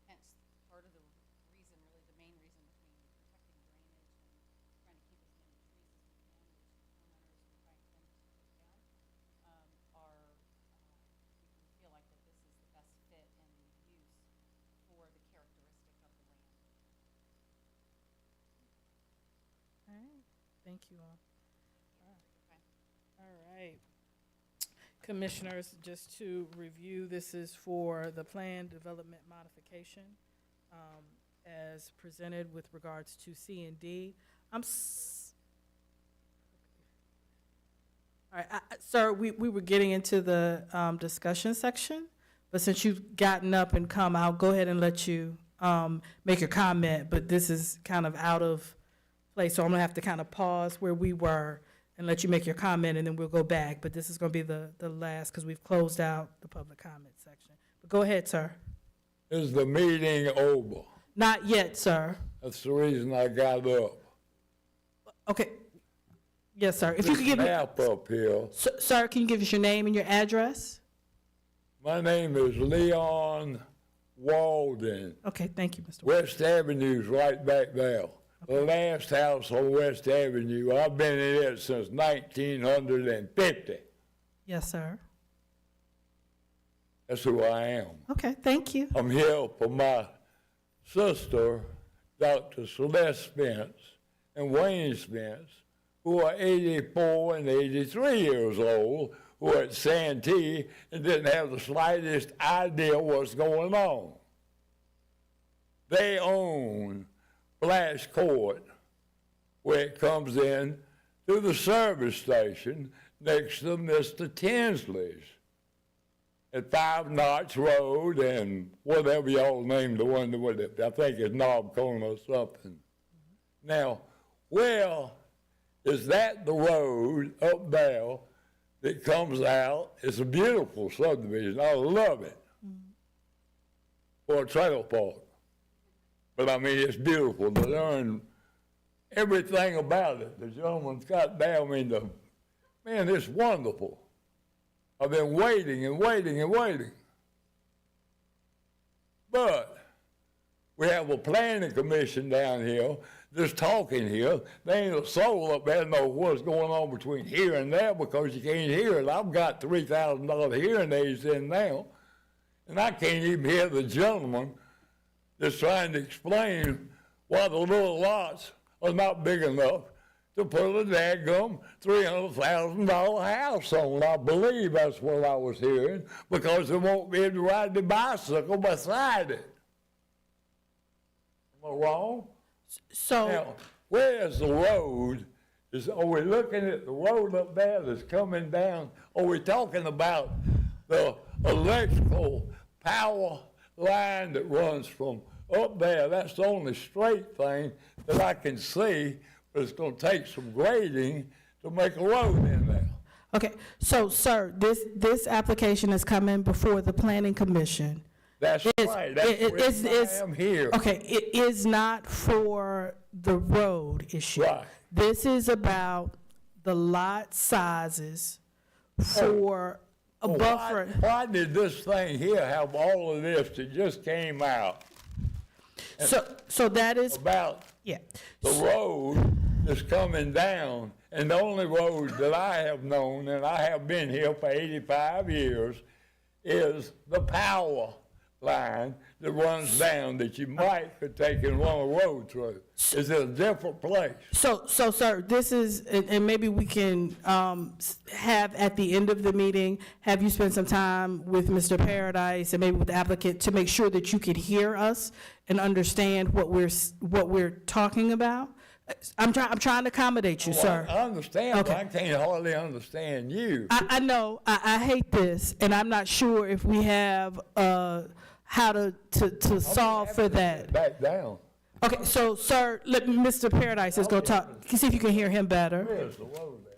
S7: Hence, part of the reason, really the main reason between protecting drainage and trying to keep as many trees as we can, which homeowners invite them to take down, we feel like that this is the best fit and use for the characteristic of the land.
S1: All right, thank you all.
S7: Okay.
S1: All right. Commissioners, just to review, this is for the plan development modification as presented with regards to C and D. All right, sir, we were getting into the discussion section, but since you've gotten up and come, I'll go ahead and let you make your comment, but this is kind of out of place, so I'm gonna have to kind of pause where we were and let you make your comment, and then we'll go back. But this is going to be the last, because we've closed out the public comment section. But go ahead, sir.
S15: Is the meeting over?
S1: Not yet, sir.
S15: That's the reason I got up.
S1: Okay. Yes, sir. If you could give me,
S15: Map up here.
S1: sir, can you give us your name and your address?
S15: My name is Leon Walden.
S1: Okay, thank you, Mr.
S15: West Avenue's right back there. The last house on West Avenue, I've been in it since 1950.
S1: Yes, sir.
S15: That's who I am.
S1: Okay, thank you.
S15: I'm here for my sister, Dr. Celeste Spence, and Wayne Spence, who are 84 and 83 years old, who are at Santee and didn't have the slightest idea what's going on. They own Flash Court, where it comes in to the service station next to Mr. Tinsley's at 5 Notch Road and whatever y'all named the one with it. I think it's Knob Cone or something. Now, where is that the road up there that comes out? It's a beautiful subdivision. I love it for a trailer park. But I mean, it's beautiful to learn everything about it. The gentleman's got down, man, it's wonderful. I've been waiting and waiting and waiting. But we have a planning commission down here just talking here. There ain't a soul up there know what's going on between here and there because you can't hear it. I've got $3,000 hearing aids in now, and I can't even hear the gentleman that's trying to explain why the little lots are not big enough to put a daggum $300,000 house on. I believe that's what I was hearing, because they won't be able to ride the bicycle beside it. Am I wrong?
S1: So,
S15: Now, where is the road? Are we looking at the road up there that's coming down? Are we talking about the electrical power line that runs from up there? That's the only straight thing that I can see, but it's going to take some grading to make a road in there.
S1: okay, so, sir, this application is coming before the planning commission.
S15: That's right. That's the reason I am here.
S1: Okay, it is not for the road issue.
S15: Right.
S1: This is about the lot sizes for a buffer.
S15: Why did this thing here have all of this that just came out
S1: So that is,
S15: about
S1: yeah.
S15: the road that's coming down? And the only road that I have known, and I have been here for 85 years, is the power line that runs down that you might could take and run a road through. Is it a different place?
S1: So, sir, this is, and maybe we can have at the end of the meeting, have you spend some time with Mr. Paradise and maybe with the applicant to make sure that you can hear us and understand what we're talking about. I'm trying to accommodate you, sir.
S15: I understand,
S1: Okay.
S15: but I can't hardly understand you.
S1: I know, I hate this, and I'm not sure if we have how to solve for that.
S15: Back down.
S1: Okay, so, sir, let Mr. Paradise is gonna talk, see if you can hear him better.
S15: Where's the road at?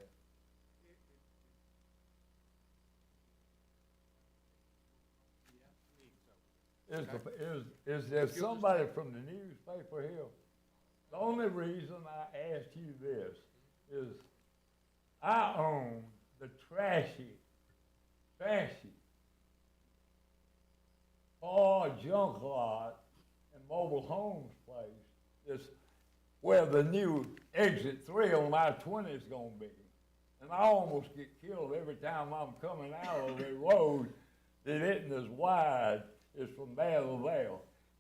S15: Is there somebody from the newspaper here? The only reason I asked you this is I own the trashy junk lot and mobile homes place is where the new exit 3 on I-20 is gonna be. And I almost get killed every time I'm coming out of the road that isn't as wide as from there to there.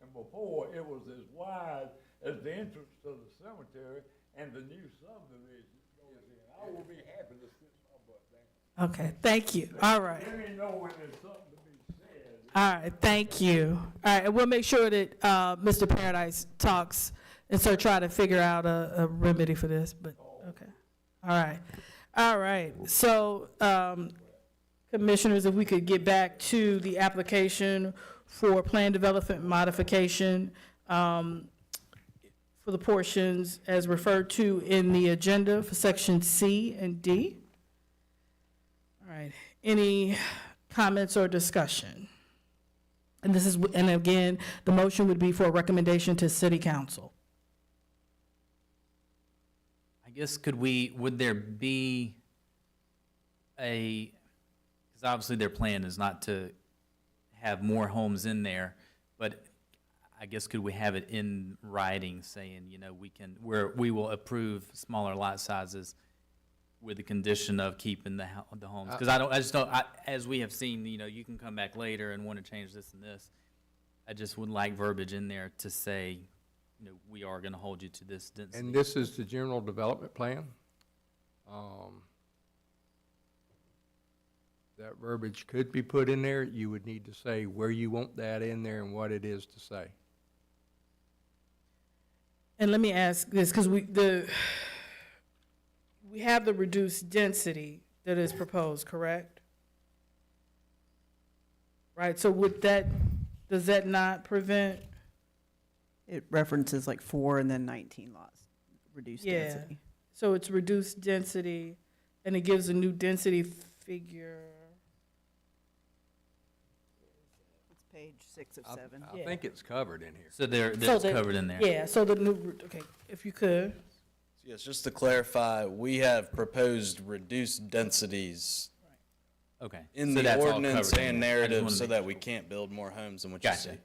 S15: And before, it was as wide as the entrance to the cemetery and the new subdivision goes in. I will be happy to sit my butt down.
S1: Okay, thank you. All right.
S15: Let me know when there's something to be said.
S1: All right, thank you. All right, and we'll make sure that Mr. Paradise talks, and so try to figure out a remedy for this, but, okay. All right, so, commissioners, if we could get back to the application for plan development modification for the portions as referred to in the agenda for section C and D. All right, any comments or discussion? And again, the motion would be for a recommendation to city council.
S4: I guess would there be because obviously their plan is not to have more homes in there, but I guess could we have it in writing saying, we will approve smaller lot sizes with the condition of keeping the homes? Because as we have seen, you can come back later and want to change this and this. I just would like verbiage in there to say, we are going to hold you to this density.
S5: And this is the general development plan. That verbiage could be put in there. You would need to say where you want that in there and what it is to say.
S1: And let me ask this, because we have the reduced density that is proposed, correct? Right, so does that not prevent?
S3: It references like 4 and then 19 lots, reduced density.
S1: So it's reduced density, and it gives a new density figure.
S3: It's page 6 of 7.
S5: I think it's covered in here.
S4: So that's covered in there.
S1: Yeah, so the new, okay, if you could.
S6: Yes, just to clarify, we have proposed reduced densities
S4: Okay.
S6: in
S4: So
S6: the
S4: that's all
S6: ordinance
S4: covered in
S6: and
S4: there. I just
S6: narrative
S4: wanna
S6: so
S4: make
S6: that
S4: sure.
S6: we can't build more homes than what you
S4: Gotcha.
S6: see.
S1: Right,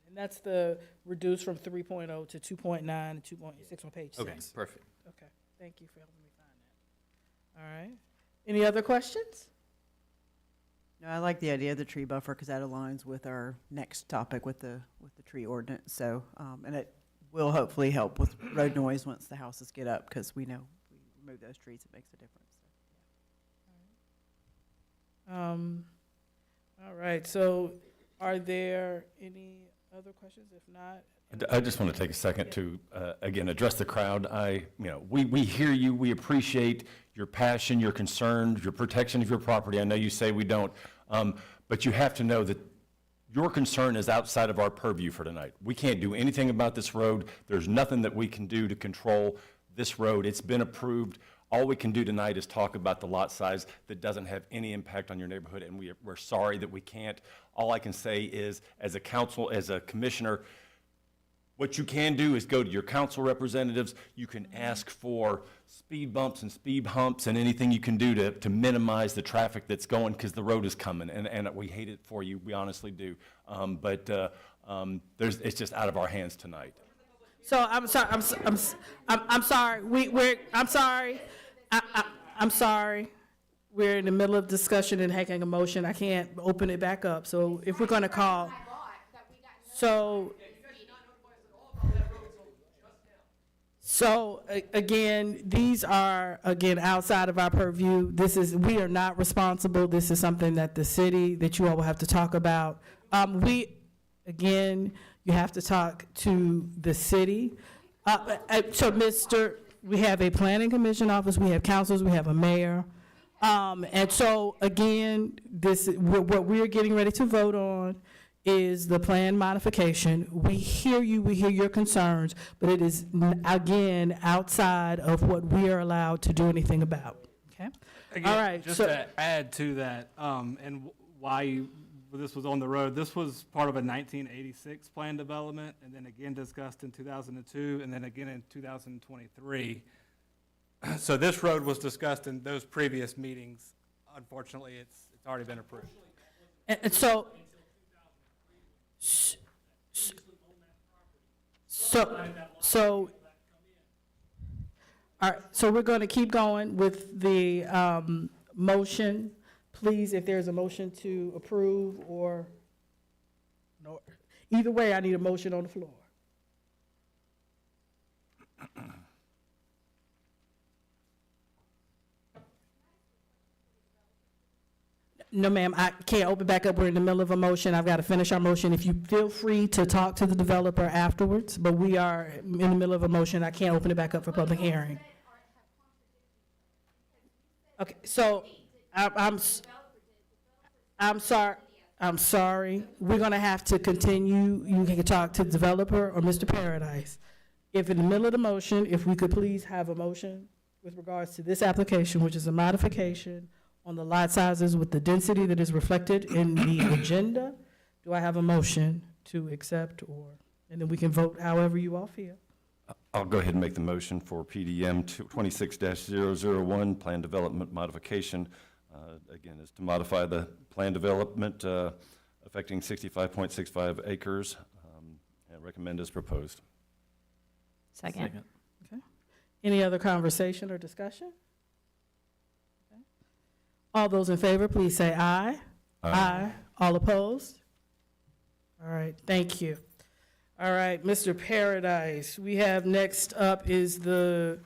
S1: and that's the reduced from 3.0 to 2.9 and 2.6 on page 6.
S4: Okay, perfect.
S1: Okay, thank you for helping me find that. All right, any other questions?
S3: No, I like the idea of the tree buffer because that aligns with our next topic with the tree ordinance. So, and it will hopefully help with road noise once the houses get up because we know we remove those trees, it makes a difference.
S1: All right, so are there any other questions? If not,
S16: I just want to take a second to, again, address the crowd. We hear you, we appreciate your passion, your concern, your protection of your property. I know you say we don't, but you have to know that your concern is outside of our purview for tonight. We can't do anything about this road. There's nothing that we can do to control this road. It's been approved. All we can do tonight is talk about the lot size that doesn't have any impact on your neighborhood, and we're sorry that we can't. All I can say is, as a council, as a commissioner, what you can do is go to your council representatives. You can ask for speed bumps and speed humps and anything you can do to minimize the traffic that's going, because the road is coming, and we hate it for you. We honestly do. It's just out of our hands tonight.
S1: so I'm sorry, I'm sorry, I'm sorry, I'm sorry. We're in the middle of discussion and making a motion. I can't open it back up, so if we're gonna call, So again, these are, again, outside of our purview. We are not responsible. This is something that the city, that you all will have to talk about. Again, you have to talk to the city. We have a planning commission office, we have councils, we have a mayor. And so again, what we're getting ready to vote on is the plan modification. We hear you, we hear your concerns, but it is, again, outside of what we are allowed to do anything about, okay? All right,
S17: Just
S1: so,
S17: to add to that, why this was on the road, this was part of a 1986 plan development, and then again discussed in 2002, and then again in 2023. So this road was discussed in those previous meetings. Unfortunately, it's already been approved.
S1: and so, all right, so we're going to keep going with the motion. Please, if there's a motion to approve or, no, either way, I need a motion on the floor. No, ma'am, I can't open back up. We're in the middle of a motion. I've got to finish our motion. If you feel free to talk to the developer afterwards, but we are in the middle of a motion. I can't open it back up for public hearing. Okay, so I'm sorry. I'm sorry. We're going to have to continue. You can talk to the developer or Mr. Paradise. If in the middle of the motion, if we could please have a motion with regards to this application, which is a modification on the lot sizes with the density that is reflected in the agenda. Do I have a motion to accept and then we can vote however you all feel?
S16: I'll go ahead and make the motion for PDM 26-001, plan development modification. Again, is to modify the plan development affecting 65.65 acres, and recommend as proposed.
S8: Second.
S1: Okay. Any other conversation or discussion? Okay. All those in favor, please say aye. Aye. All opposed? All right, thank you. All right, Mr. Paradise, we have next up is the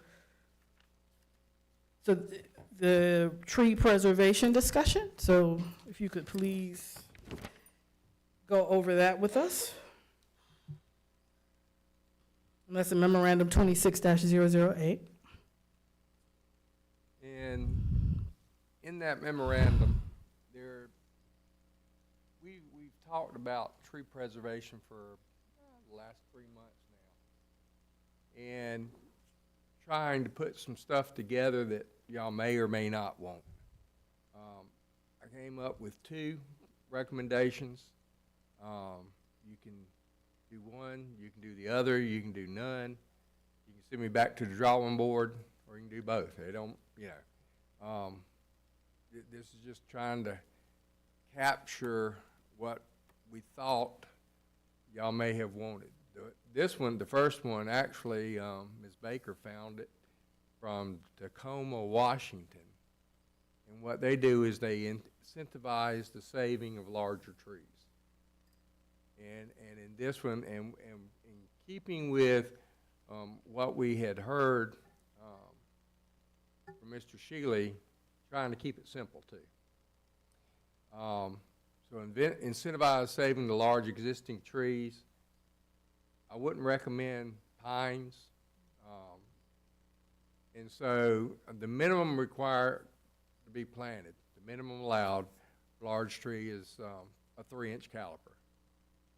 S1: tree preservation discussion. So if you could please go over that with us. And that's a memorandum 26-008.
S5: And in that memorandum, we've talked about tree preservation for the last 3 months now, and trying to put some stuff together that y'all may or may not want. I came up with 2 recommendations. You can do one, you can do the other, you can do none. You can send me back to the drawing board, or you can do both. They don't, this is just trying to capture what we thought y'all may have wanted. This one, the first one, actually, Ms. Baker found it from Tacoma, Washington. And what they do is they incentivize the saving of larger trees. And in this one, and in keeping with what we had heard from Mr. Shealy, trying to keep it simple too. So incentivize saving the large existing trees. I wouldn't recommend pines. And so the minimum required to be planted, the minimum allowed large tree is a 3-inch caliper.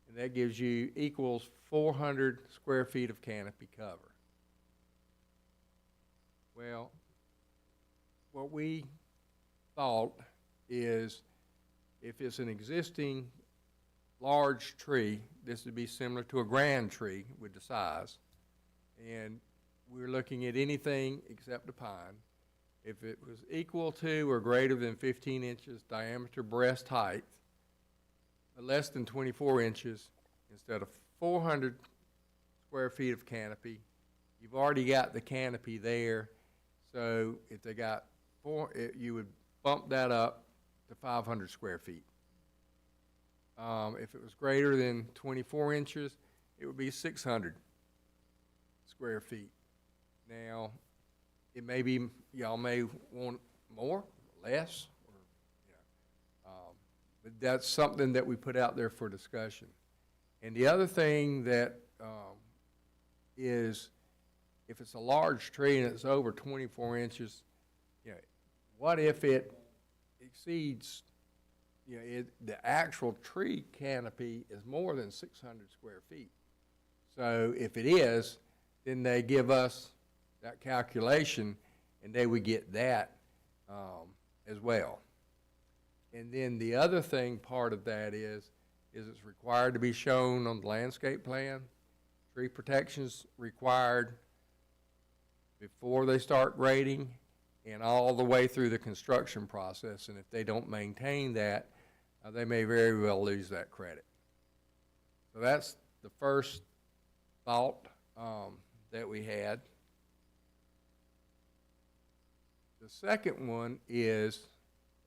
S5: And that gives you equals 400 square feet of canopy cover. Well, what we thought is if it's an existing large tree, this would be similar to a grand tree with the size. And we're looking at anything except a pine. If it was equal to or greater than 15 inches diameter breast height, less than 24 inches, instead of 400 square feet of canopy, you've already got the canopy there. So if they got you would bump that up to 500 square feet. If it was greater than 24 inches, it would be 600 square feet. Now, it may be, y'all may want more, less, or, but that's something that we put out there for discussion. And the other thing that is, if it's a large tree and it's over 24 inches, what if it exceeds you know, the actual tree canopy is more than 600 square feet. So if it is, then they give us that calculation, and they would get that as well. And then the other thing, part of that is it's required to be shown on the landscape plan. Tree protection's required before they start grading and all the way through the construction process. And if they don't maintain that, they may very well lose that credit. So that's the first thought that we had. The second one is,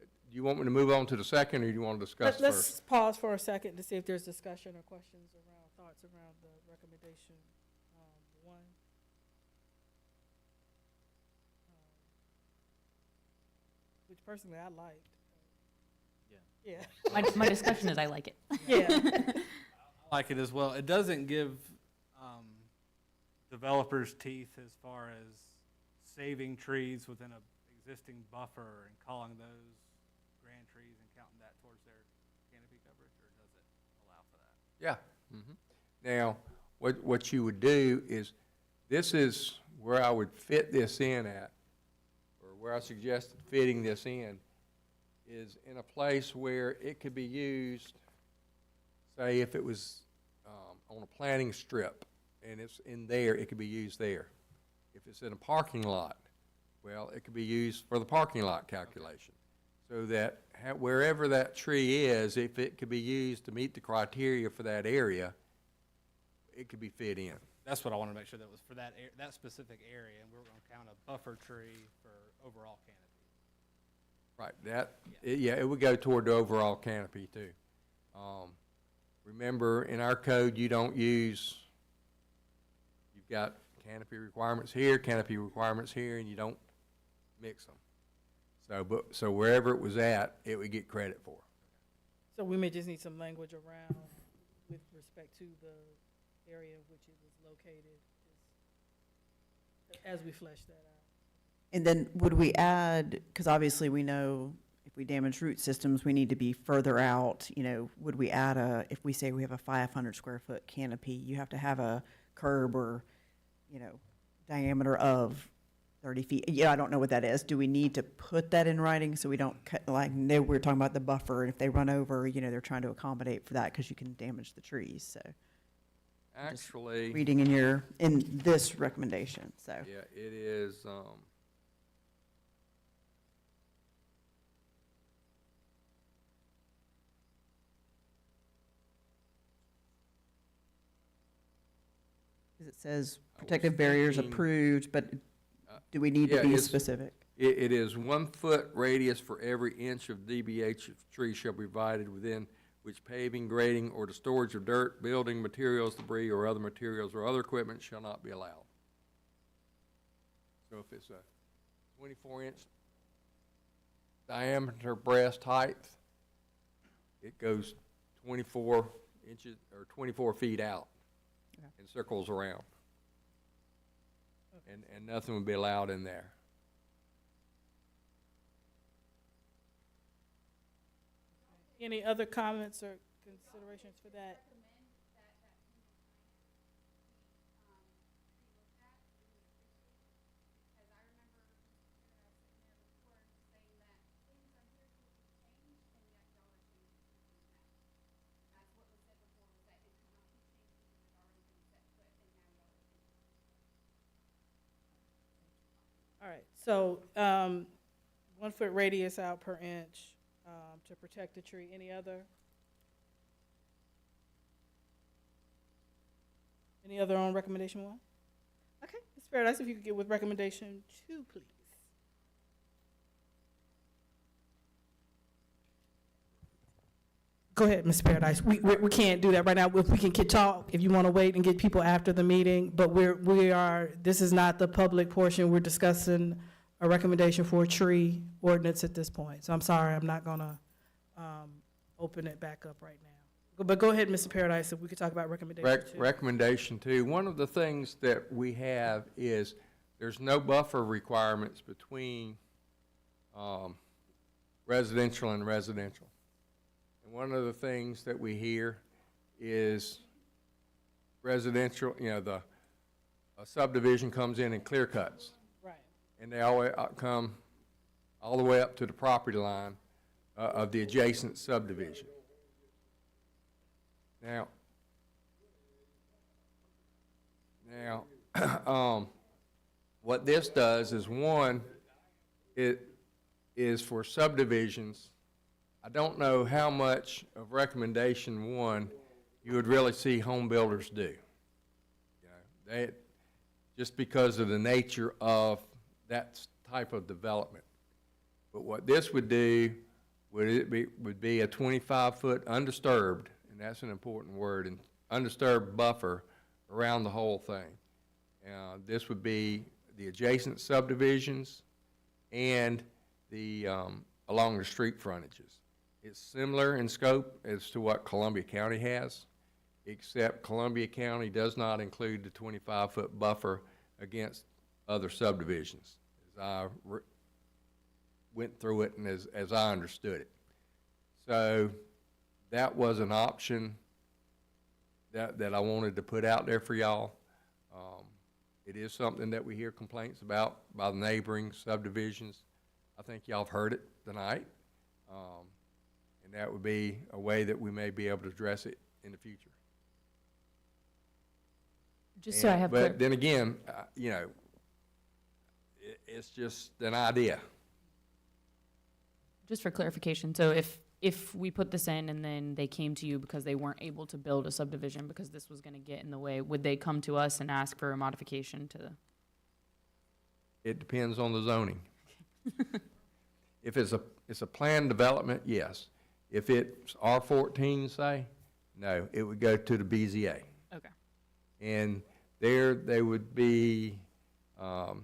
S5: do you want me to move on to the second, or do you want to discuss
S1: Let's
S5: first?
S1: pause for a second to see if there's discussion or questions around, thoughts around the recommendation, one. Which personally I liked.
S4: Yeah.
S1: Yeah.
S8: My discussion is I like it.
S1: Yeah.
S17: I like it as well. It doesn't give developers teeth as far as saving trees within a existing buffer and calling those grand trees and counting that towards their canopy coverage, or does it allow for that?
S5: Yeah. Now, what you would do is, this is where I would fit this in at, or where I suggested fitting this in, is in a place where it could be used, say if it was on a planting strip, and it's in there, it could be used there. If it's in a parking lot, well, it could be used for the parking lot calculation. So that wherever that tree is, if it could be used to meet the criteria for that area, it could be fit in.
S17: That's what I want to make sure that was for that that specific area, and we were going to count a buffer tree for overall canopy.
S5: Right, it would go toward the overall canopy too. Remember, in our code, you don't use, you've got canopy requirements here, and you don't mix them. So wherever it was at, it would get credit for.
S1: So we may just need some language around with respect to the area in which it was located as we flesh that out.
S3: And then would we add, because obviously we know if we damage root systems, we need to be further out, would we add if we say we have a 500 square foot canopy, you have to have a curb or, diameter of 30 feet. Yeah, I don't know what that is. Do we need to put that in writing so we don't we're talking about the buffer, and if they run over, they're trying to accommodate for that because you can damage the trees, so.
S5: Actually,
S3: Reading in this recommendation, so.
S5: yeah, it is,
S3: It says protective barriers
S5: thinking,
S3: approved, but do we need to
S5: yeah,
S3: be
S5: it's-
S3: specific?
S5: It is 1 foot radius for every inch of DBH of tree shall be provided within which paving, grading, or the storage of dirt, building materials, debris, or other materials or other equipment shall not be allowed. So if it's a 24-inch diameter breast height, it goes 24 inches or 24 feet out and circles around. And nothing would be allowed in there.
S1: Any other comments or considerations for that? All right, so 1 foot radius out per inch to protect the tree. Any other? Any other on recommendation 1? Okay, Ms. Paradise, if you could get with recommendation 2, please. Go ahead, Ms. Paradise. We can't do that right now. If we can talk, if you want to wait and get people after the meeting, but this is not the public portion. We're discussing a recommendation for a tree ordinance at this point. So I'm sorry, I'm not gonna open it back up right now. But go ahead, Mr. Paradise, if we could talk about recommendation 2.
S5: Recommendation 2, one of the things that we have is there's no buffer requirements between residential and residential. one of the things that we hear is residential, the a subdivision comes in and clear cuts.
S1: Right.
S5: And they always come all the way up to the property line of the adjacent subdivision. Now, what this does is, one, it is for subdivisions. I don't know how much of recommendation one you would really see home builders do. Just because of the nature of that type of development. But what this would do would be a 25-foot undisturbed, and that's an important word, and undisturbed buffer around the whole thing. This would be the adjacent subdivisions and the along the street frontages. It's similar in scope as to what Columbia County has, except Columbia County does not include the 25-foot buffer against other subdivisions, as I went through it and as I understood it. So that was an option that I wanted to put out there for y'all. It is something that we hear complaints about by the neighboring subdivisions. I think y'all have heard it tonight. And that would be a way that we may be able to address it in the future.
S8: Just so I have
S5: But then again, it's just an idea.
S8: just for clarification, so if we put this in and then they came to you because they weren't able to build a subdivision because this was gonna get in the way, would they come to us and ask for a modification to the?
S5: It depends on the zoning. If it's a planned development, yes. If it's R14, say, no, it would go to the BZA.
S8: Okay.
S5: And there they would be the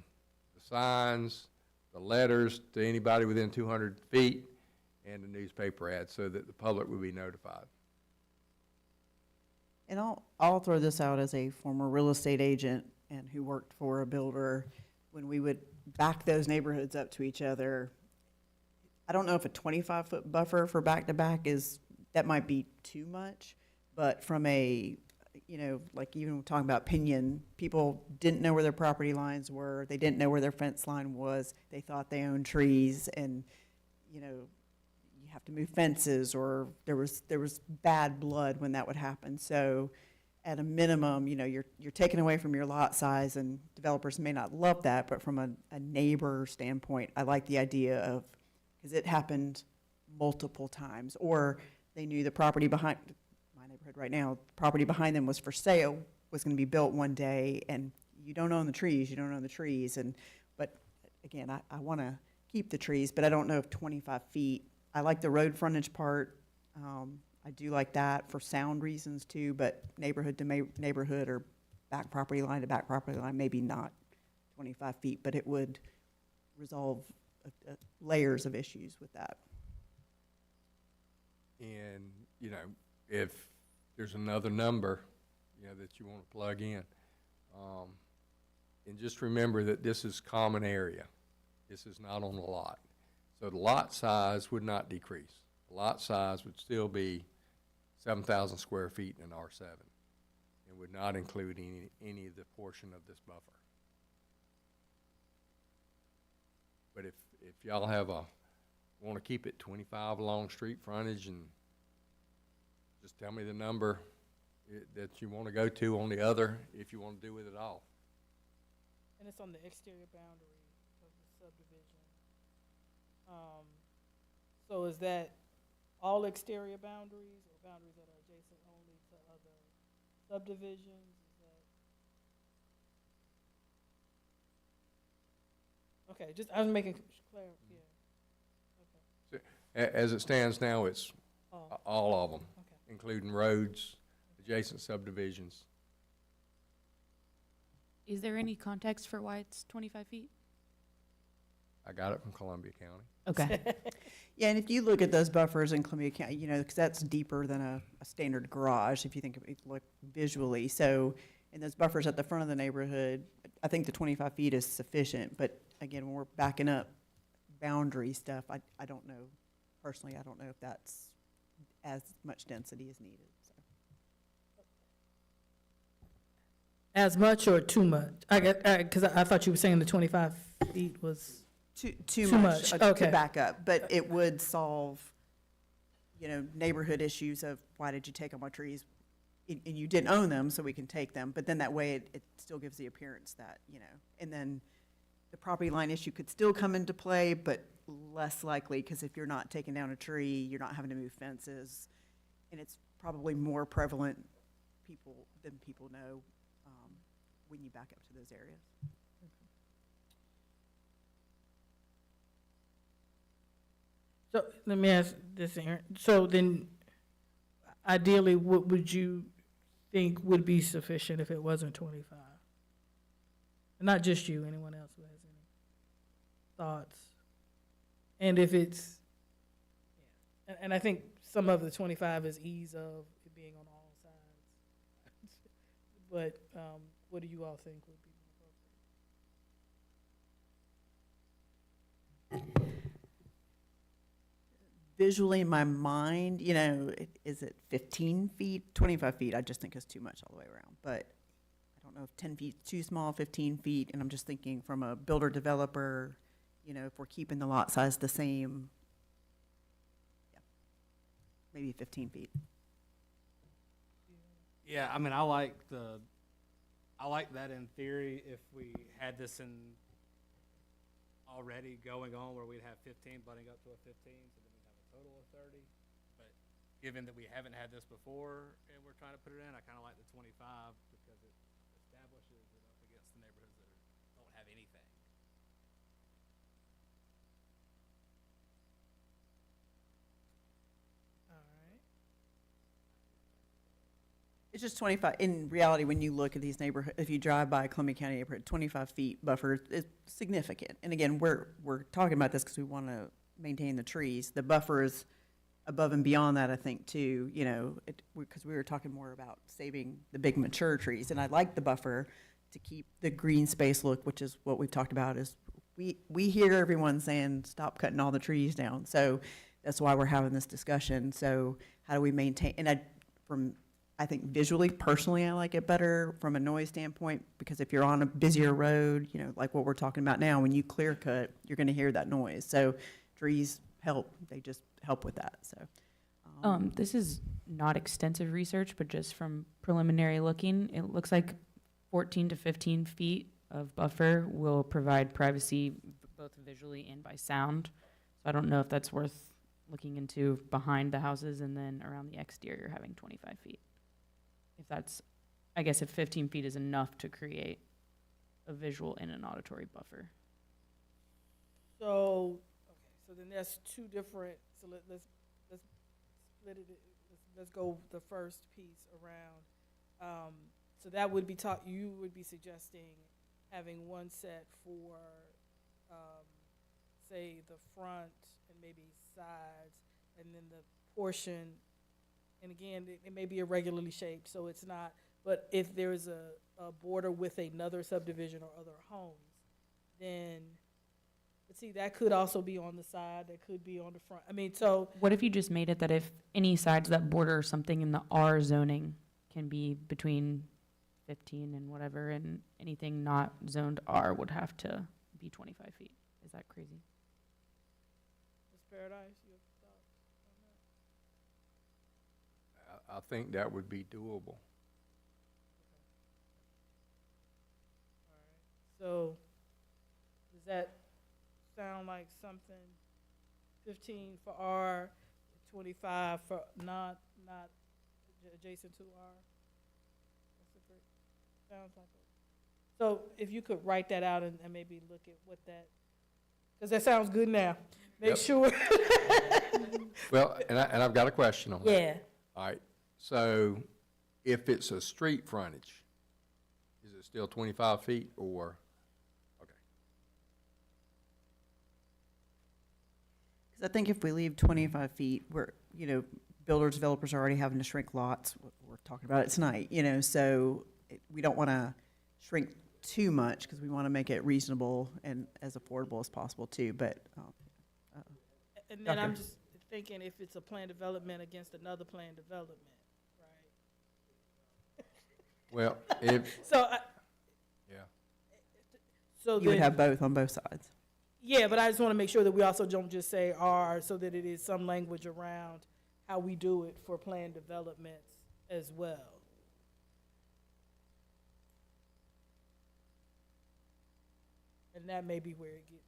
S5: signs, the letters to anybody within 200 feet, and a newspaper ad so that the public would be notified.
S3: And I'll throw this out as a former real estate agent and who worked for a builder. When we would back those neighborhoods up to each other, I don't know if a 25-foot buffer for back-to-back that might be too much, but from a, like even talking about Pinion, people didn't know where their property lines were, they didn't know where their fence line was, they thought they owned trees, and, you have to move fences, or there was bad blood when that would happen. So at a minimum, you're taking away from your lot size, and developers may not love that, but from a neighbor standpoint, I like the idea of, because it happened multiple times, or they knew the property behind my neighborhood right now, the property behind them was for sale, was going to be built one day, and you don't own the trees, but again, I want to keep the trees, but I don't know if 25 feet, I like the road frontage part, I do like that for sound reasons too, but neighborhood to neighborhood or back property line to back property line, maybe not 25 feet, but it would resolve layers of issues with that.
S5: And, if there's another number, that you want to plug in, and just remember that this is common area. This is not on the lot. So the lot size would not decrease. The lot size would still be 7,000 square feet in an R7 and would not include any of the portion of this buffer. But if y'all want to keep it 25 along street frontage, and just tell me the number that you want to go to on the other, if you want to do with it all.
S1: And it's on the exterior boundary of the subdivision. So is that all exterior boundaries, or boundaries that are adjacent only to other subdivisions? Okay, I was making clear, yeah. Okay.
S5: As it stands now, it's all of them,
S1: Okay.
S5: including roads, adjacent subdivisions.
S8: Is there any context for why it's 25 feet?
S5: I got it from Columbia County.
S8: Okay.
S3: Yeah, and if you look at those buffers in Columbia County, because that's deeper than a standard garage, if you think of it like visually. So, in those buffers at the front of the neighborhood, I think the 25 feet is sufficient. But again, when we're backing up boundary stuff, I don't know, personally, I don't know if that's as much density as needed, so.
S1: As much or too much? Because I thought you were saying the 25 feet was,
S3: Too
S1: Too
S3: much
S1: much,
S3: to
S1: okay.
S3: back up, but it would solve, neighborhood issues of why did you take all my trees? And you didn't own them, so we can take them, but then that way it still gives the appearance that, and then the property line issue could still come into play, but less likely, because if you're not taking down a tree, you're not having to move fences, and it's probably more prevalent than people know when you back up to those areas.
S1: so let me ask this, Aaron. So then, ideally, what would you think would be sufficient if it wasn't 25? Not just you, anyone else who has any thoughts? And if it's, and I think some of the 25 is ease of it being on all sides. But what do you all think would be more appropriate?
S3: Visually in my mind, is it 15 feet? 25 feet, I just think is too much all the way around. But I don't know if 10 feet is too small, 15 feet, and I'm just thinking from a builder developer, if we're keeping the lot size the same, yeah, maybe 15 feet.
S17: Yeah, I mean, I like that in theory, if we had this in already going on where we'd have 15 butting up to a 15, so then we'd have a total of 30. But given that we haven't had this before and we're trying to put it in, I kind of like the 25 because it establishes it up against the neighborhoods that don't have anything.
S1: All right.
S3: It's just 25. In reality, when you look at these neighborhoods, if you drive by a Columbia County neighborhood, 25 feet buffer is significant. And again, we're talking about this because we want to maintain the trees. The buffer is above and beyond that, I think, too, because we were talking more about saving the big mature trees. And I like the buffer to keep the green space look, which is what we've talked about, is we hear everyone saying, stop cutting all the trees down. So that's why we're having this discussion. So how do we maintain, and I think visually, personally, I like it better from a noise standpoint, because if you're on a busier road, like what we're talking about now, when you clear cut, you're going to hear that noise. So trees help, they just help with that, so.
S8: This is not extensive research, but just from preliminary looking, it looks like 14 to 15 feet of buffer will provide privacy both visually and by sound. So I don't know if that's worth looking into behind the houses, and then around the exterior having 25 feet. If that's, I guess if 15 feet is enough to create a visual and an auditory buffer.
S1: So, okay, so then that's two different, so let's split it, let's go the first piece around. So that would be you would be suggesting having one set for, say, the front and maybe sides, and then the portion, and again, it may be irregularly shaped, so it's not, but if there's a border with another subdivision or other homes, then, but see, that could also be on the side, that could be on the front. I mean, so.
S8: What if you just made it that if any sides that border something in the R zoning can be between 15 and whatever, and anything not zoned R would have to be 25 feet? Is that crazy?
S1: Ms. Paradise, you have thoughts on that?
S5: I think that would be doable.
S1: All right. So, does that sound like something? 15 for R, 25 for not adjacent to R? That's a great, sounds like a, so if you could write that out and maybe look at what that, because that sounds good now. Make
S5: Yep.
S1: sure.
S5: Well, and I've got a question on that.
S1: Yeah.
S5: All right, so if it's a street frontage, is it still 25 feet or? Okay.
S3: Because I think if we leave 25 feet, builders, developers are already having to shrink lots. We're talking about it tonight, so we don't want to shrink too much because we want to make it reasonable and as affordable as possible too, but.
S1: And then I'm
S3: Doctor.
S1: just thinking if it's a planned development against another planned development, right?
S5: Well, if,
S1: So,
S5: yeah.
S1: so
S3: You would
S1: then-
S3: have both on both sides.
S1: Yeah, but I just want to make sure that we also don't just say "are," so that it is some language around how we do it for planned developments as well. And that may be where it gets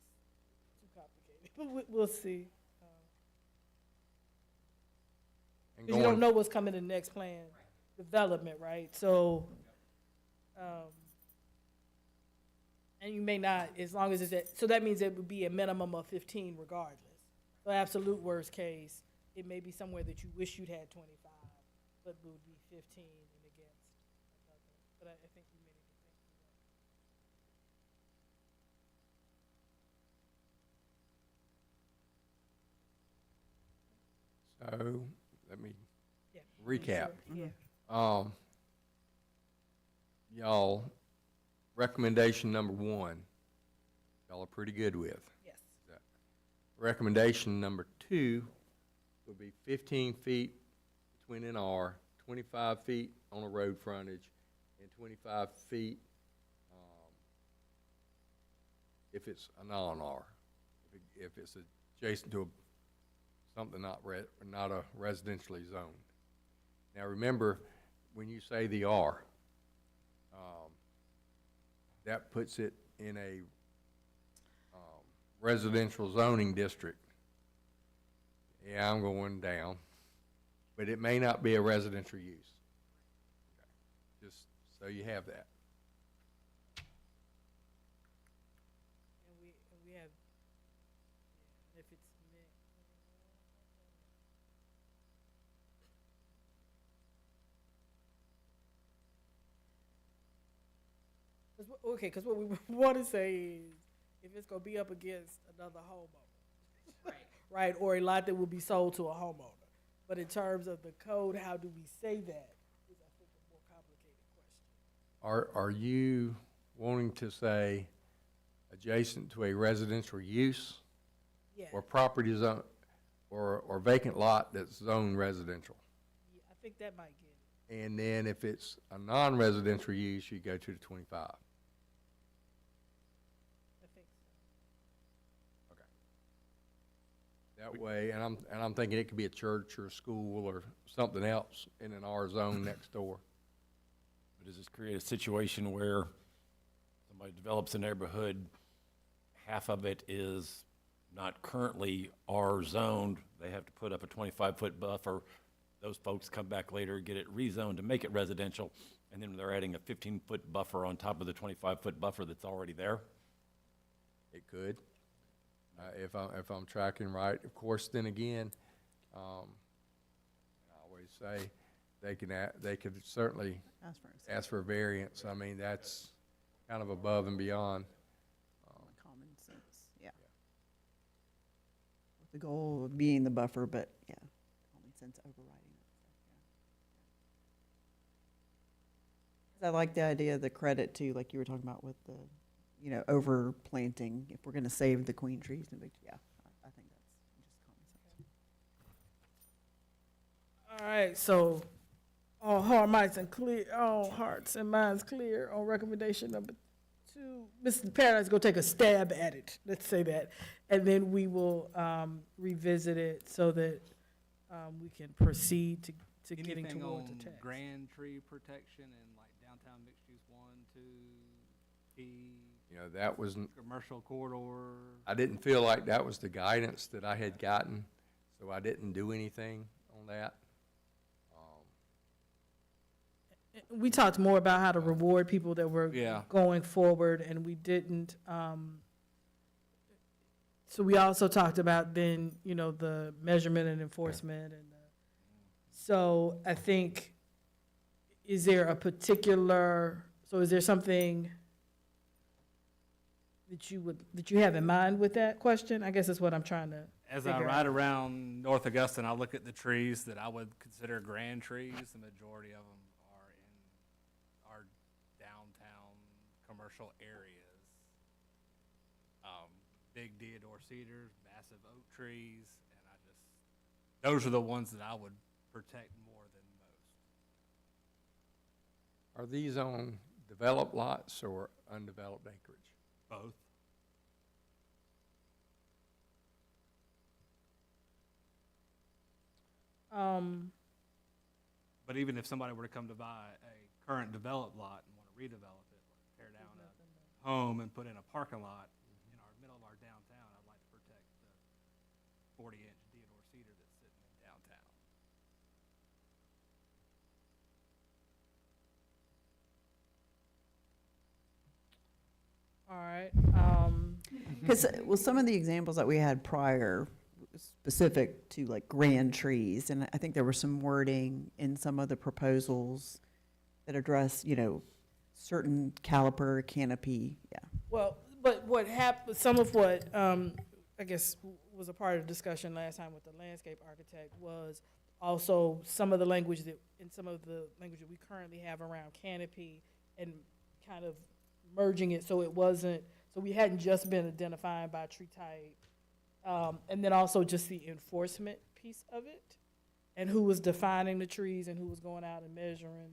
S1: too complicated, but we'll see.
S5: And
S1: Because you don't
S5: going,
S1: know what's coming in the next plan development, right? So, and you may not, as long as it's at, so that means it would be a minimum of 15 regardless. So absolute worst case, it may be somewhere that you wish you'd had 25, but it would be 15 and against another. But I think you may need to think through that.
S5: so, let me
S1: Yeah.
S5: recap.
S1: Sure, yeah.
S5: Y'all, recommendation number 1, y'all are pretty good with.
S1: Yes.
S5: Recommendation number 2 would be 15 feet between an R, 25 feet on a road frontage, and 25 feet if it's a non-R, if it's adjacent to something not a residentially zoned. Now remember, when you say the R, that puts it in a residential zoning district. Yeah, I'm going down, but it may not be a residential use. Okay. Just so you have that.
S1: And we have, yeah, if it's because what we want to say is, if it's gonna be up against another homeowner,
S8: Right.
S1: right, or a lot that will be sold to a homeowner. But in terms of the code, how do we say that is, I think, a more complicated question.
S5: Are you wanting to say adjacent to a residential use?
S1: Yeah,
S5: Or property zone, or vacant lot that's zoned residential?
S1: yeah, I think that might get it.
S5: And then if it's a non-residential use, you go to the 25.
S1: I think so.
S5: Okay. That way, and I'm thinking it could be a church or a school or something else in an R zone next door.
S16: But does this create a situation where somebody develops a neighborhood, half of it is not currently R zoned, they have to put up a 25-foot buffer, those folks come back later, get it rezoned to make it residential, and then they're adding a 15-foot buffer on top of the 25-foot buffer that's already there?
S5: It could, if I'm tracking right. Of course, then again, I always say they could certainly ask for a variance. I mean, that's kind of above and beyond.
S3: Common sense, yeah. With the goal of being the buffer, but yeah, common sense overriding it. I like the idea of the credit too, like you were talking about with the, over planting. If we're gonna save the queen trees, yeah, I think that's just common sense.
S1: All right, so all hearts and minds clear on recommendation number 2. Mr. Paradise go take a stab at it. Let's say that, and then we will revisit it so that we can proceed to getting
S17: Anything
S1: towards
S17: on
S1: the text.
S17: grand tree protection and like downtown mixed use 1, 2, P,
S5: That was,
S17: commercial corridor?
S5: I didn't feel like that was the guidance that I had gotten, so I didn't do anything on that.
S1: We talked more about how to reward people that were
S17: Yeah.
S1: going forward, and we didn't. So we also talked about then, the measurement and enforcement, and so I think, is there something that you have in mind with that question? I guess that's what I'm trying to
S17: As I
S1: figure
S17: ride
S1: out.
S17: around North Augusta and I look at the trees that I would consider grand trees, the majority of them are in our downtown commercial areas. Big deodar cedars, massive oak trees, and I just those are the ones that I would protect more than most.
S5: Are these on developed lots or undeveloped acreage?
S17: Both. But even if somebody were to come to buy a current developed lot and want to redevelop it, like tear down a home and put in a parking lot in our middle of our downtown, I'd like to protect the 40-inch Theodore cedar that's sitting in downtown.
S1: All right,
S3: Because, well, some of the examples that we had prior specific to like grand trees, and I think there was some wording in some of the proposals that address, you know, certain caliper, canopy, yeah.
S1: well, but what happened, some of what, I guess, was a part of the discussion last time with the landscape architect was also some of the language that, in some of the language that we currently have around canopy and kind of merging it so it wasn't, so we hadn't just been identifying by tree type. And then also just the enforcement piece of it and who was defining the trees and who was going out and measuring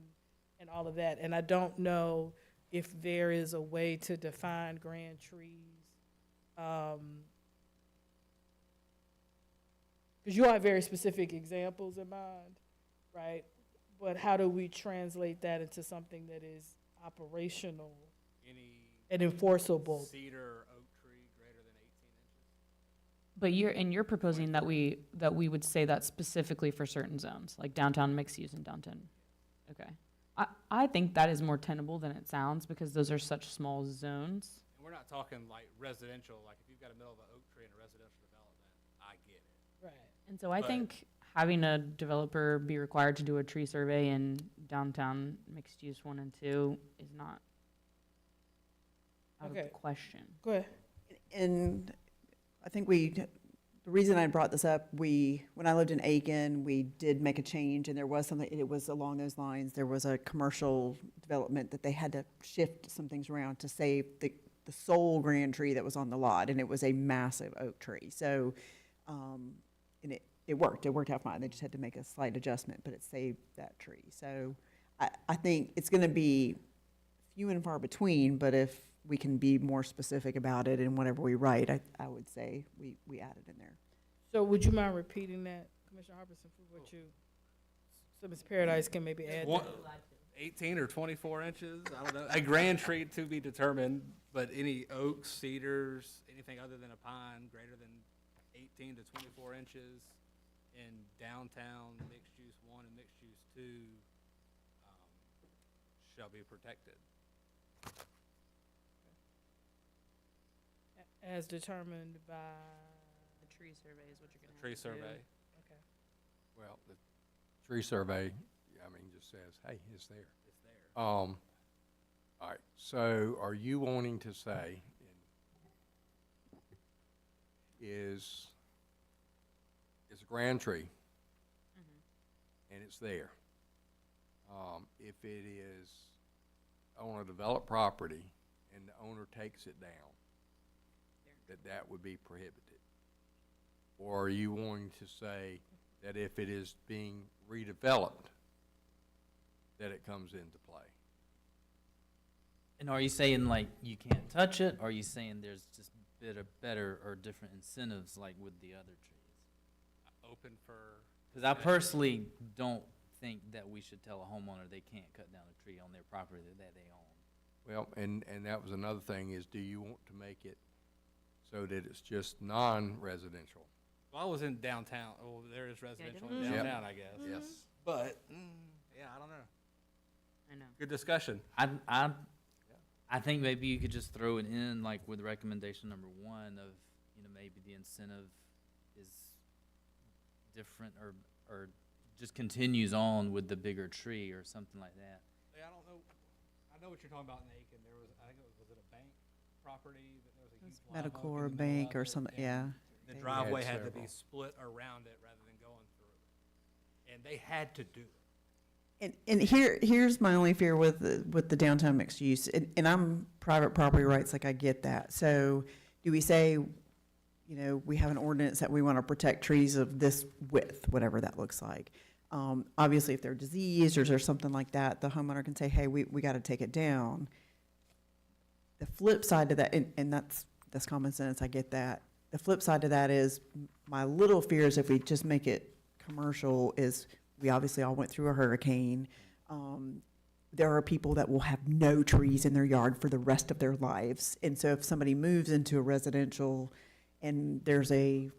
S1: and all of that. And I don't know if there is a way to define grand trees. Because you all have very specific examples in mind, right? But how do we translate that into something that is operational and enforceable?
S17: Cedar or oak tree greater than 18 inches?
S8: But you're proposing that we would say that specifically for certain zones, like downtown mixed use and downtown. Okay. I think that is more tenable than it sounds because those are such small zones.
S17: And we're not talking like residential, like if you've got a middle of an oak tree in a residential development, I get it.
S1: Right.
S8: And so I
S17: But-
S8: think having a developer be required to do a tree survey in downtown mixed use 1 and 2 is not out of
S1: Okay.
S8: the question.
S1: Go ahead.
S3: And I think the reason I brought this up, when I lived in Aiken, we did make a change, and there was something, it was along those lines. There was a commercial development that they had to shift some things around to save the sole grand tree that was on the lot, and it was a massive oak tree. So, and it worked out fine. They just had to make a slight adjustment, but it saved that tree. So I think it's gonna be few and far between, but if we can be more specific about it in whatever we write, I would say we add it in there.
S1: So would you mind repeating that, Commissioner Harbison, for what you, so Ms. Paradise can maybe add
S17: One-
S1: that?
S17: 18 or 24 inches, I don't know. A grand tree to be determined, but any oaks, cedars, anything other than a pine greater than 18 to 24 inches in downtown mixed use 1 and mixed use 2 shall be protected.
S1: As determined by?
S8: The tree survey is what you're gonna
S17: Tree survey.
S1: Okay.
S5: Well, the tree survey, I mean, just says, hey, it's there.
S17: It's there.
S5: All right, so are you wanting to say, is a grand tree, and it's there. If it is on a developed property and the owner takes it down, that would be prohibited? Or are you wanting to say that if it is being redeveloped, that it comes into play?
S4: And are you saying like you can't touch it, or are you saying there's just better or different incentives like with the other trees?
S17: Open for.
S4: Because I personally don't think that we should tell a homeowner they can't cut down a tree on their property that they own.
S5: Well, and that was another thing, is do you want to make it so that it's just non-residential?
S17: Well, I was in downtown. Oh, there is residential in
S8: different-
S17: downtown, I guess.
S5: Yes.
S17: But, yeah, I don't know.
S8: I know.
S17: Good discussion.
S4: I think maybe you could just throw it in like with recommendation number 1 of, you know, maybe the incentive is different or just continues on with the bigger tree or something like that.
S17: Yeah, I don't know. I know what you're talking about in Aiken. There was, I think was it a bank property that there was a huge live oak
S3: Medicor
S17: in the
S3: Bank
S17: middle
S3: or
S17: of it,
S3: something,
S17: and
S3: yeah.
S17: The
S3: They-
S17: driveway
S5: had
S17: had to be
S5: several.
S17: split around it rather than going through it. And they had to do it.
S3: And here's my only fear with the downtown mixed use, and I'm private property rights, like I get that. So do we say, you you know, we have an ordinance that we want to protect trees of this width, whatever that looks like. Obviously, if they're diseased or there's something like that, the homeowner can say, hey, we got to take it down. The flip side to that, and that's common sense, I get that. The flip side to that is, my little fear is if we just make it commercial is, we obviously all went through a hurricane. There are people that will have no trees in their yard for the rest of their lives. And so if somebody moves into a residential and there's a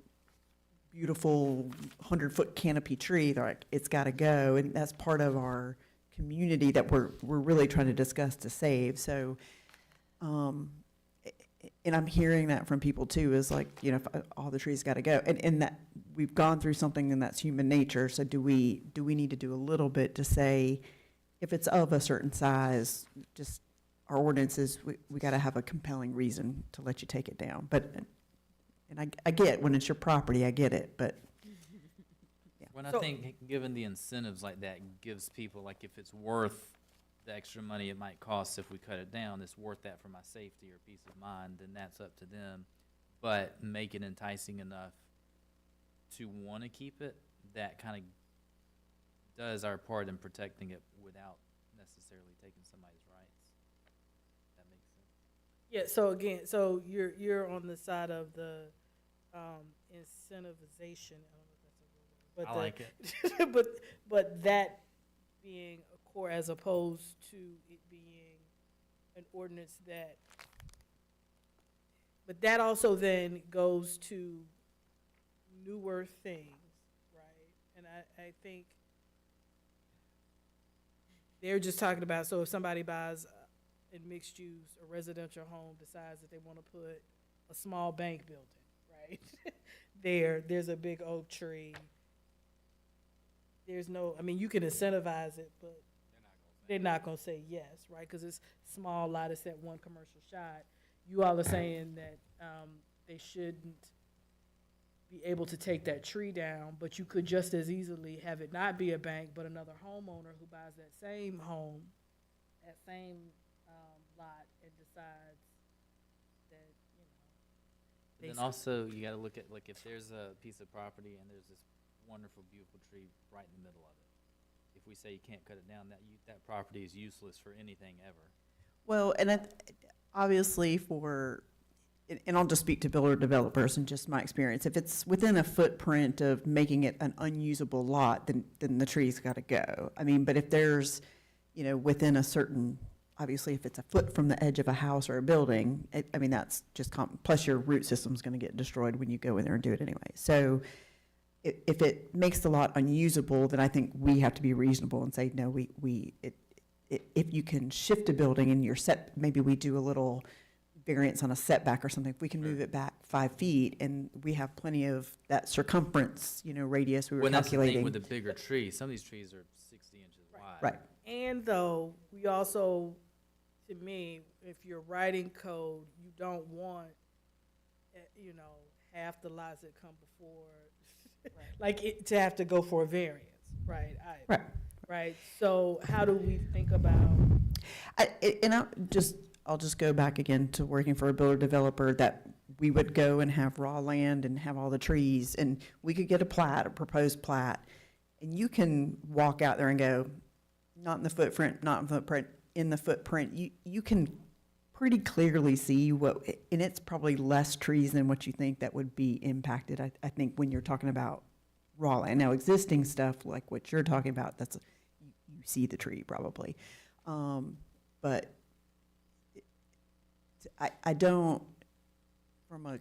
S3: beautiful 100-foot canopy tree, they're like, it's got to go. And that's part of our community that we're really trying to discuss to save. So, and I'm hearing that from people too, is like, you know, if all the trees got to go. And that we've gone through something, and that's human nature. So do we need to do a little bit to say, if it's of a certain size, just our ordinances, we got to have a compelling reason to let you take it down. But, and I get when it's your property, I get it, but. Yeah.
S4: When I think given the incentives like that gives people, like if it's worth the extra money it might cost if we cut it down, it's worth that for my safety or peace of mind, then that's up to them. But make it enticing enough to want to keep it, that kind of does our part in protecting it without necessarily taking somebody's rights. That makes sense.
S1: Yeah, so again, so you're on the side of the incentivization. I don't know if that's a real word, but
S4: I like it.
S1: but that being a core as opposed to it being an ordinance that. But that also then goes to newer things, right? And I think they're just talking about, so if somebody buys in mixed use, a residential home, decides that they want to put a small bank building, right? There's a big oak tree. There's no, I mean, you can incentivize it, but they're not going to say yes, right? Because it's small lot, it's that one commercial shot. You all are saying that they shouldn't be able to take that tree down, but you could just as easily have it not be a bank, but another homeowner who buys that same home, that same lot, and decides that, you know.
S4: But then also, you gotta look at, like, if there's a piece of property and there's this wonderful, beautiful tree right in the middle of it, if we say you can't cut it down, that property is useless for anything ever.
S3: Well, and obviously and I'll just speak to builder developers and just my experience. If it's within a footprint of making it an unusable lot, then the tree's got to go. I mean, but if there's, you know, within a certain, obviously if it's a foot from the edge of a house or a building, I mean, that's just, plus your root system's going to get destroyed when you go in there and do it anyway. So if it makes the lot unusable, then I think we have to be reasonable and say, no, if you can shift a building and you're set, maybe we do a little variance on a setback or something, if we can move it back 5 feet, and we have plenty of that circumference, you know, radius we were
S4: That's the thing
S3: calculating.
S4: with the bigger trees. Some of these trees are 60 inches wide.
S3: Right.
S1: And though, we also, to me, if you're writing code, you don't want, you know, half the lots that come before, like it to have to go for a variance, right?
S3: Right.
S1: Right, so how do we think about?
S3: I'll just go back again to working for a builder developer, that we would go and have raw land and have all the trees, and we could get a proposed plat, and you can walk out there and go, not in the footprint, not in the footprint, in the footprint. You can pretty clearly see and it's probably less trees than what you think that would be impacted. I think when you're talking about raw land. Now, existing stuff like what you're talking about, you see the tree probably, but I don't, from a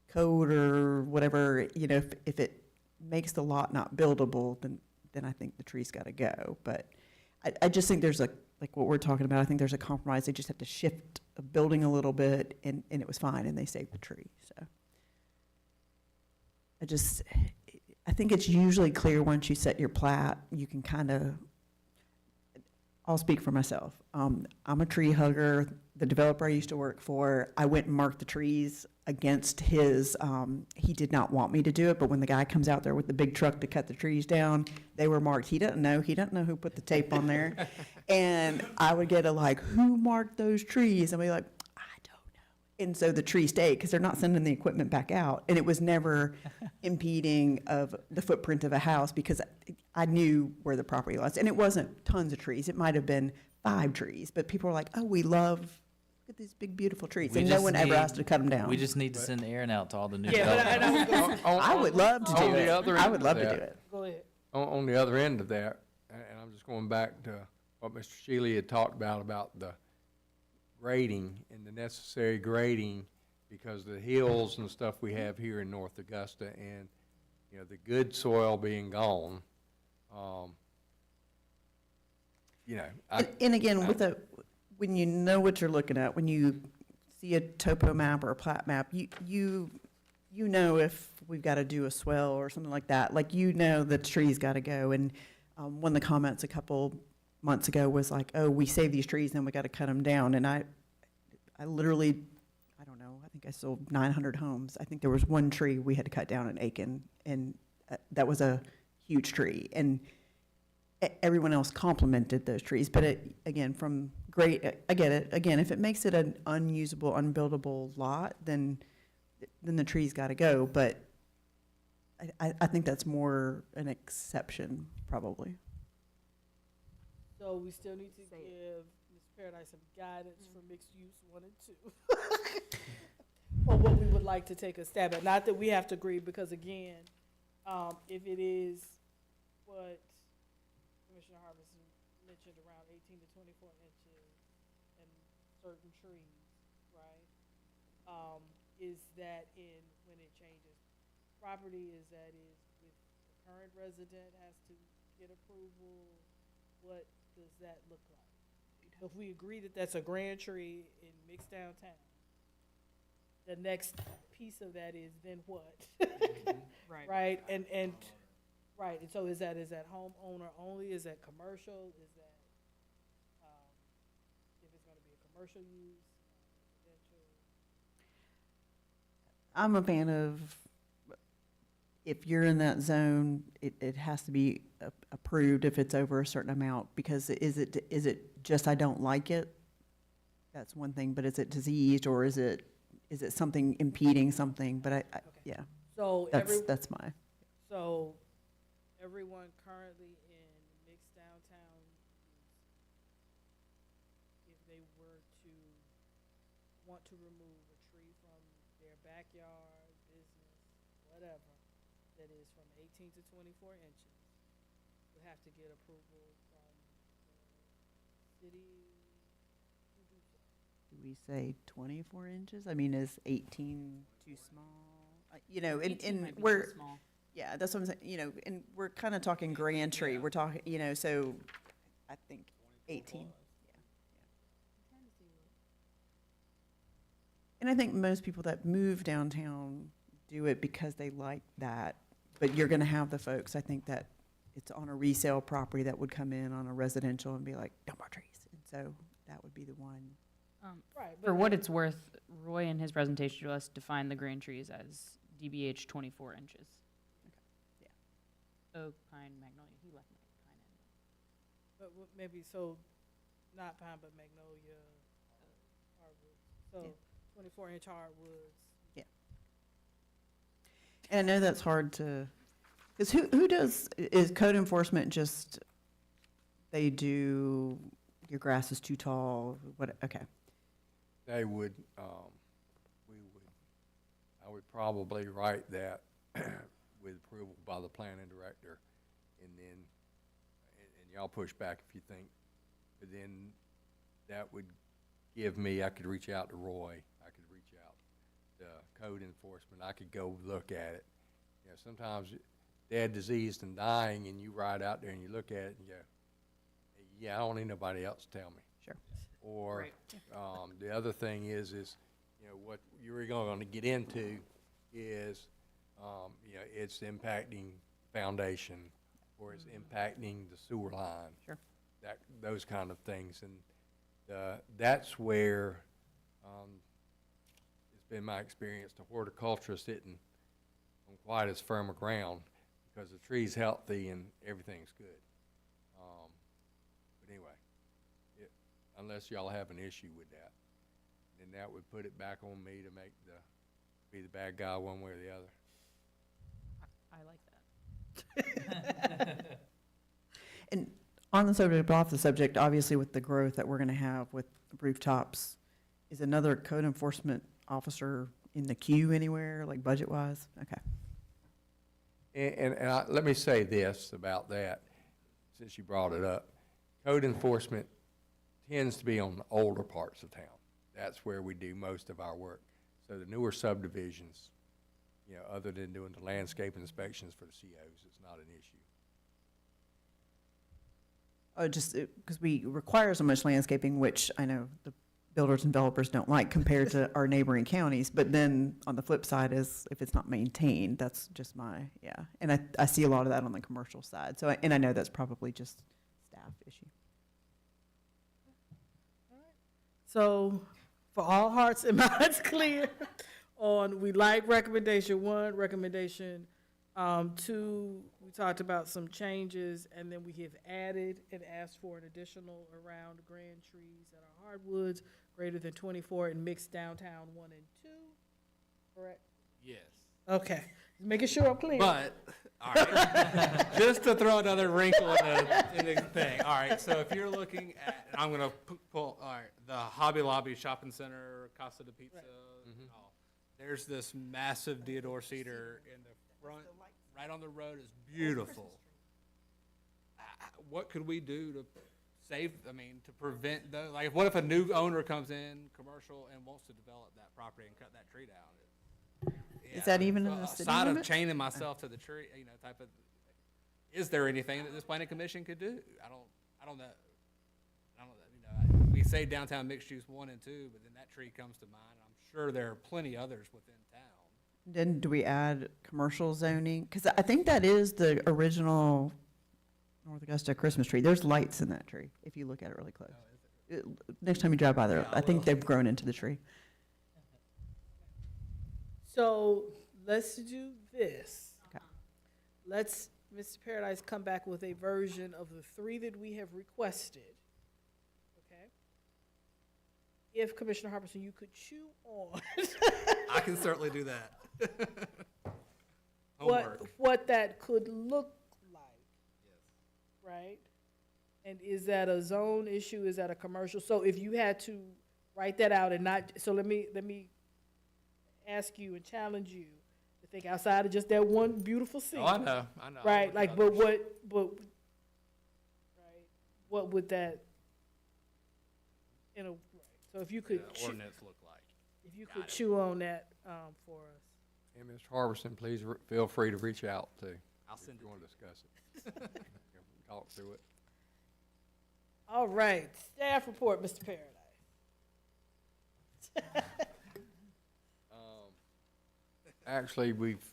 S3: code or whatever, you know, if it makes the lot not buildable, then I think the tree's got to go. But I just think there's like what we're talking about, I think there's a compromise. They just have to shift a building a little bit, and it was fine, and they saved the tree. So I think it's usually clear once you set your plat, you can kind of, I'll speak for myself. I'm a tree hugger. The developer I used to work for, I went and marked the trees against his, he did not want me to do it, but when the guy comes out there with the big truck to cut the trees down, they were marked. He doesn't know who put the tape on there. And I would get who marked those trees? And be like, I don't know. And so the tree stayed because they're not sending the equipment back out. And it was never impeding of the footprint of a house because I knew where the property was. And it wasn't tons of trees. It might have been 5 trees, but people were like, oh, we love, look at these big, beautiful trees.
S4: We
S3: And no
S4: just
S3: one ever
S4: need-
S3: asked to cut them down.
S4: We just need to send Aaron out to all the new
S1: Yeah, but I
S4: development.
S1: know.
S3: I would love to do
S5: On the
S3: it.
S5: other
S3: I
S5: end
S3: would
S5: of
S3: love to
S5: that-
S3: do it.
S1: Go ahead.
S5: On the other end of that, and I'm just going back to what Mr. Shealy had talked about the grading and the necessary grading, because the hills and stuff we have here in North Augusta, and, you know, the good soil being gone, you know,
S3: And again, with when you know what you're looking at, when you see a topo map or a plat map, you know if we've got to do a swell or something like that. Like, you know the tree's got to go. And one of the comments a couple months ago was like, oh, we save these trees, then we got to cut them down. And I literally, I don't know, I think I sold 900 homes. I think there was one tree we had to cut down in Aiken, and that was a huge tree. And everyone else complimented those trees. But again, from great, I get it. Again, if it makes it an unusable, unbuildable lot, then the tree's got to go. But I think that's more an exception, probably.
S1: So we still need to give Ms. Paradise some guidance for mixed use 1 and 2. Or what we would like to take a stab at. Not that we have to agree, because again, if it is what Commissioner Harbison mentioned, around 18 to 24 inches and certain trees, right? Is that when it changes property, is with the current resident has to get approval? What does that look like? If we agree that that's a grand tree in mixed downtown, the next piece of that is then what?
S8: Right.
S1: Right, and right, and so is that homeowner only, is that commercial, is that, if it's gonna be a commercial use, residential?
S3: I'm a fan of, if you're in that zone, it has to be approved if it's over a certain amount, because is it just I don't like it? That's one thing, but is it diseased, or is it something impeding something? But yeah,
S1: So
S3: that's my.
S1: So everyone currently in mixed downtown, if they were to want to remove a tree from their backyard, business, whatever, that is from 18 to 24 inches, would have to get approval from the city to do so.
S3: Do we say 24 inches? I mean, is 18 too small? You know,
S8: 18 might be too
S3: we're,
S8: small.
S3: yeah, that's what I'm saying, you know, and we're kind of talking grand tree. We're talking, you know, so I think 18. Yeah. And I think most people that move downtown do it because they like that. But you're going to have the folks, I think, that it's on a resale property that would come in on a residential and be like, no more trees. And so that would be the one.
S1: Right.
S8: For what it's worth, Roy in his presentation to us defined the grand trees as DBH 24 inches.
S3: Yeah.
S8: Oak, pine, magnolia. He left pine in.
S1: But maybe, so, not pine, but magnolia, hardwood. So,
S3: Yeah.
S1: 24-inch hardwoods.
S3: Yeah. And I know that's hard to, because who does, is code enforcement just, they do, your grass is too tall, what, okay.
S5: they would, I would probably write that with approval by the planning director, and then, and y'all push back if you think, but then that would give me, I could reach out to Roy, I could reach out to code enforcement, I could go look at it. You know, sometimes dead, diseased, and dying, and you ride out there and you look at it and you go, yeah, I don't need nobody else to tell me.
S3: Sure.
S5: Or,
S8: Right.
S5: the other thing is, you know, what you're going to get into is, you know, it's impacting foundation, or it's impacting the sewer line.
S3: Sure.
S5: Those kind of things, and, that's where, it's been my experience, the horticulturist isn't on quite as firm a ground, because the tree's healthy and everything's good. But anyway, unless y'all have an issue with that. And that would put it back on me to be the bad guy one way or the other.
S8: I like that.
S3: And on the subject, off the subject, obviously with the growth that we're gonna have with rooftops, is another code enforcement officer in the queue anywhere, like budget-wise? Okay.
S5: Let me say this about that, since you brought it up. Code enforcement tends to be on the older parts of town. That's where we do most of our work. So the newer subdivisions, you know, other than doing the landscape inspections for the COs, it's not an issue.
S3: Just because we require so much landscaping, which I know the builders and developers don't like compared to our neighboring counties. But then on the flip side is if it's not maintained, that's just yeah. And I see a lot of that on the commercial side. So, and I know that's probably just staff issue.
S1: So, for all hearts and minds clear on, we like recommendation 1, recommendation 2, we talked about some changes, and then we have added and asked for an additional around grand trees that are hardwoods greater than 24 and mixed downtown 1 and 2, correct?
S17: Yes.
S1: Okay, making sure I'm clear.
S17: But, all right, just to throw another wrinkle in the thing. All right, so if you're looking at, I'm gonna pull, all right, the Hobby Lobby Shopping Center, Casa de Pizza, all. There's this massive deodar cedar in the front, right on the road. Is beautiful. What could we do to save, to prevent those? Like, what if a new owner comes in, commercial, and wants to develop that property and cut that tree down?
S3: Is that even in the city
S17: Aside of
S3: limits?
S17: chaining myself to the tree, type of, is there anything that this planning commission could do? I don't know. We say downtown mixed use 1 and 2, but then that tree comes to mind. I'm sure there are plenty others within town.
S3: Then do we add commercial zoning? Because I think that is the original North Augusta Christmas tree. There's lights in that tree, if you look at it really close. Next time you drive by there,
S17: Yeah,
S3: I think they've grown into the tree.
S1: So let's do this.
S3: Okay.
S1: Let's, Mr. Paradise, come back with a version of the 3 that we have requested. Okay? If Commissioner Harbison, you could chew on
S17: I can certainly do that.
S1: what that could look like. Yes. Right? And is that a zone issue? Is that a commercial? So if you had to write that out and not, so let me ask you and challenge you to think outside of just that one beautiful scene.
S17: Oh, I know.
S1: Right, like, but what would that, so if you could,
S17: Ordinance look like.
S1: if you could chew on that, for us.
S5: And Mr. Harbison, please feel free to reach out too.
S17: I'll send
S5: if you want to discuss it. Talk through it.
S1: All right, staff report, Mr. Paradise.
S5: Actually, we've,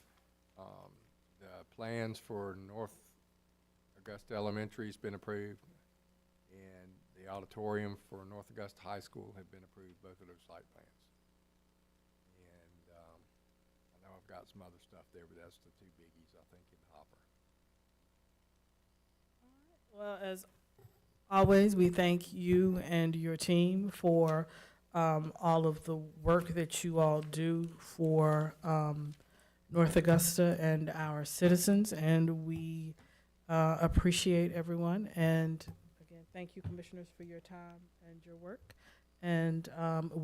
S5: the plans for North Augusta Elementary has been approved, and the auditorium for North Augusta High School have been approved, both of those site plans. And I know I've got some other stuff there, but that's the 2 biggies, I think, in the hopper.
S1: Well, as always, we thank you and your team for all of the work that you all do for North Augusta and our citizens, and we appreciate everyone. And again, thank you, commissioners, for your time and your work. And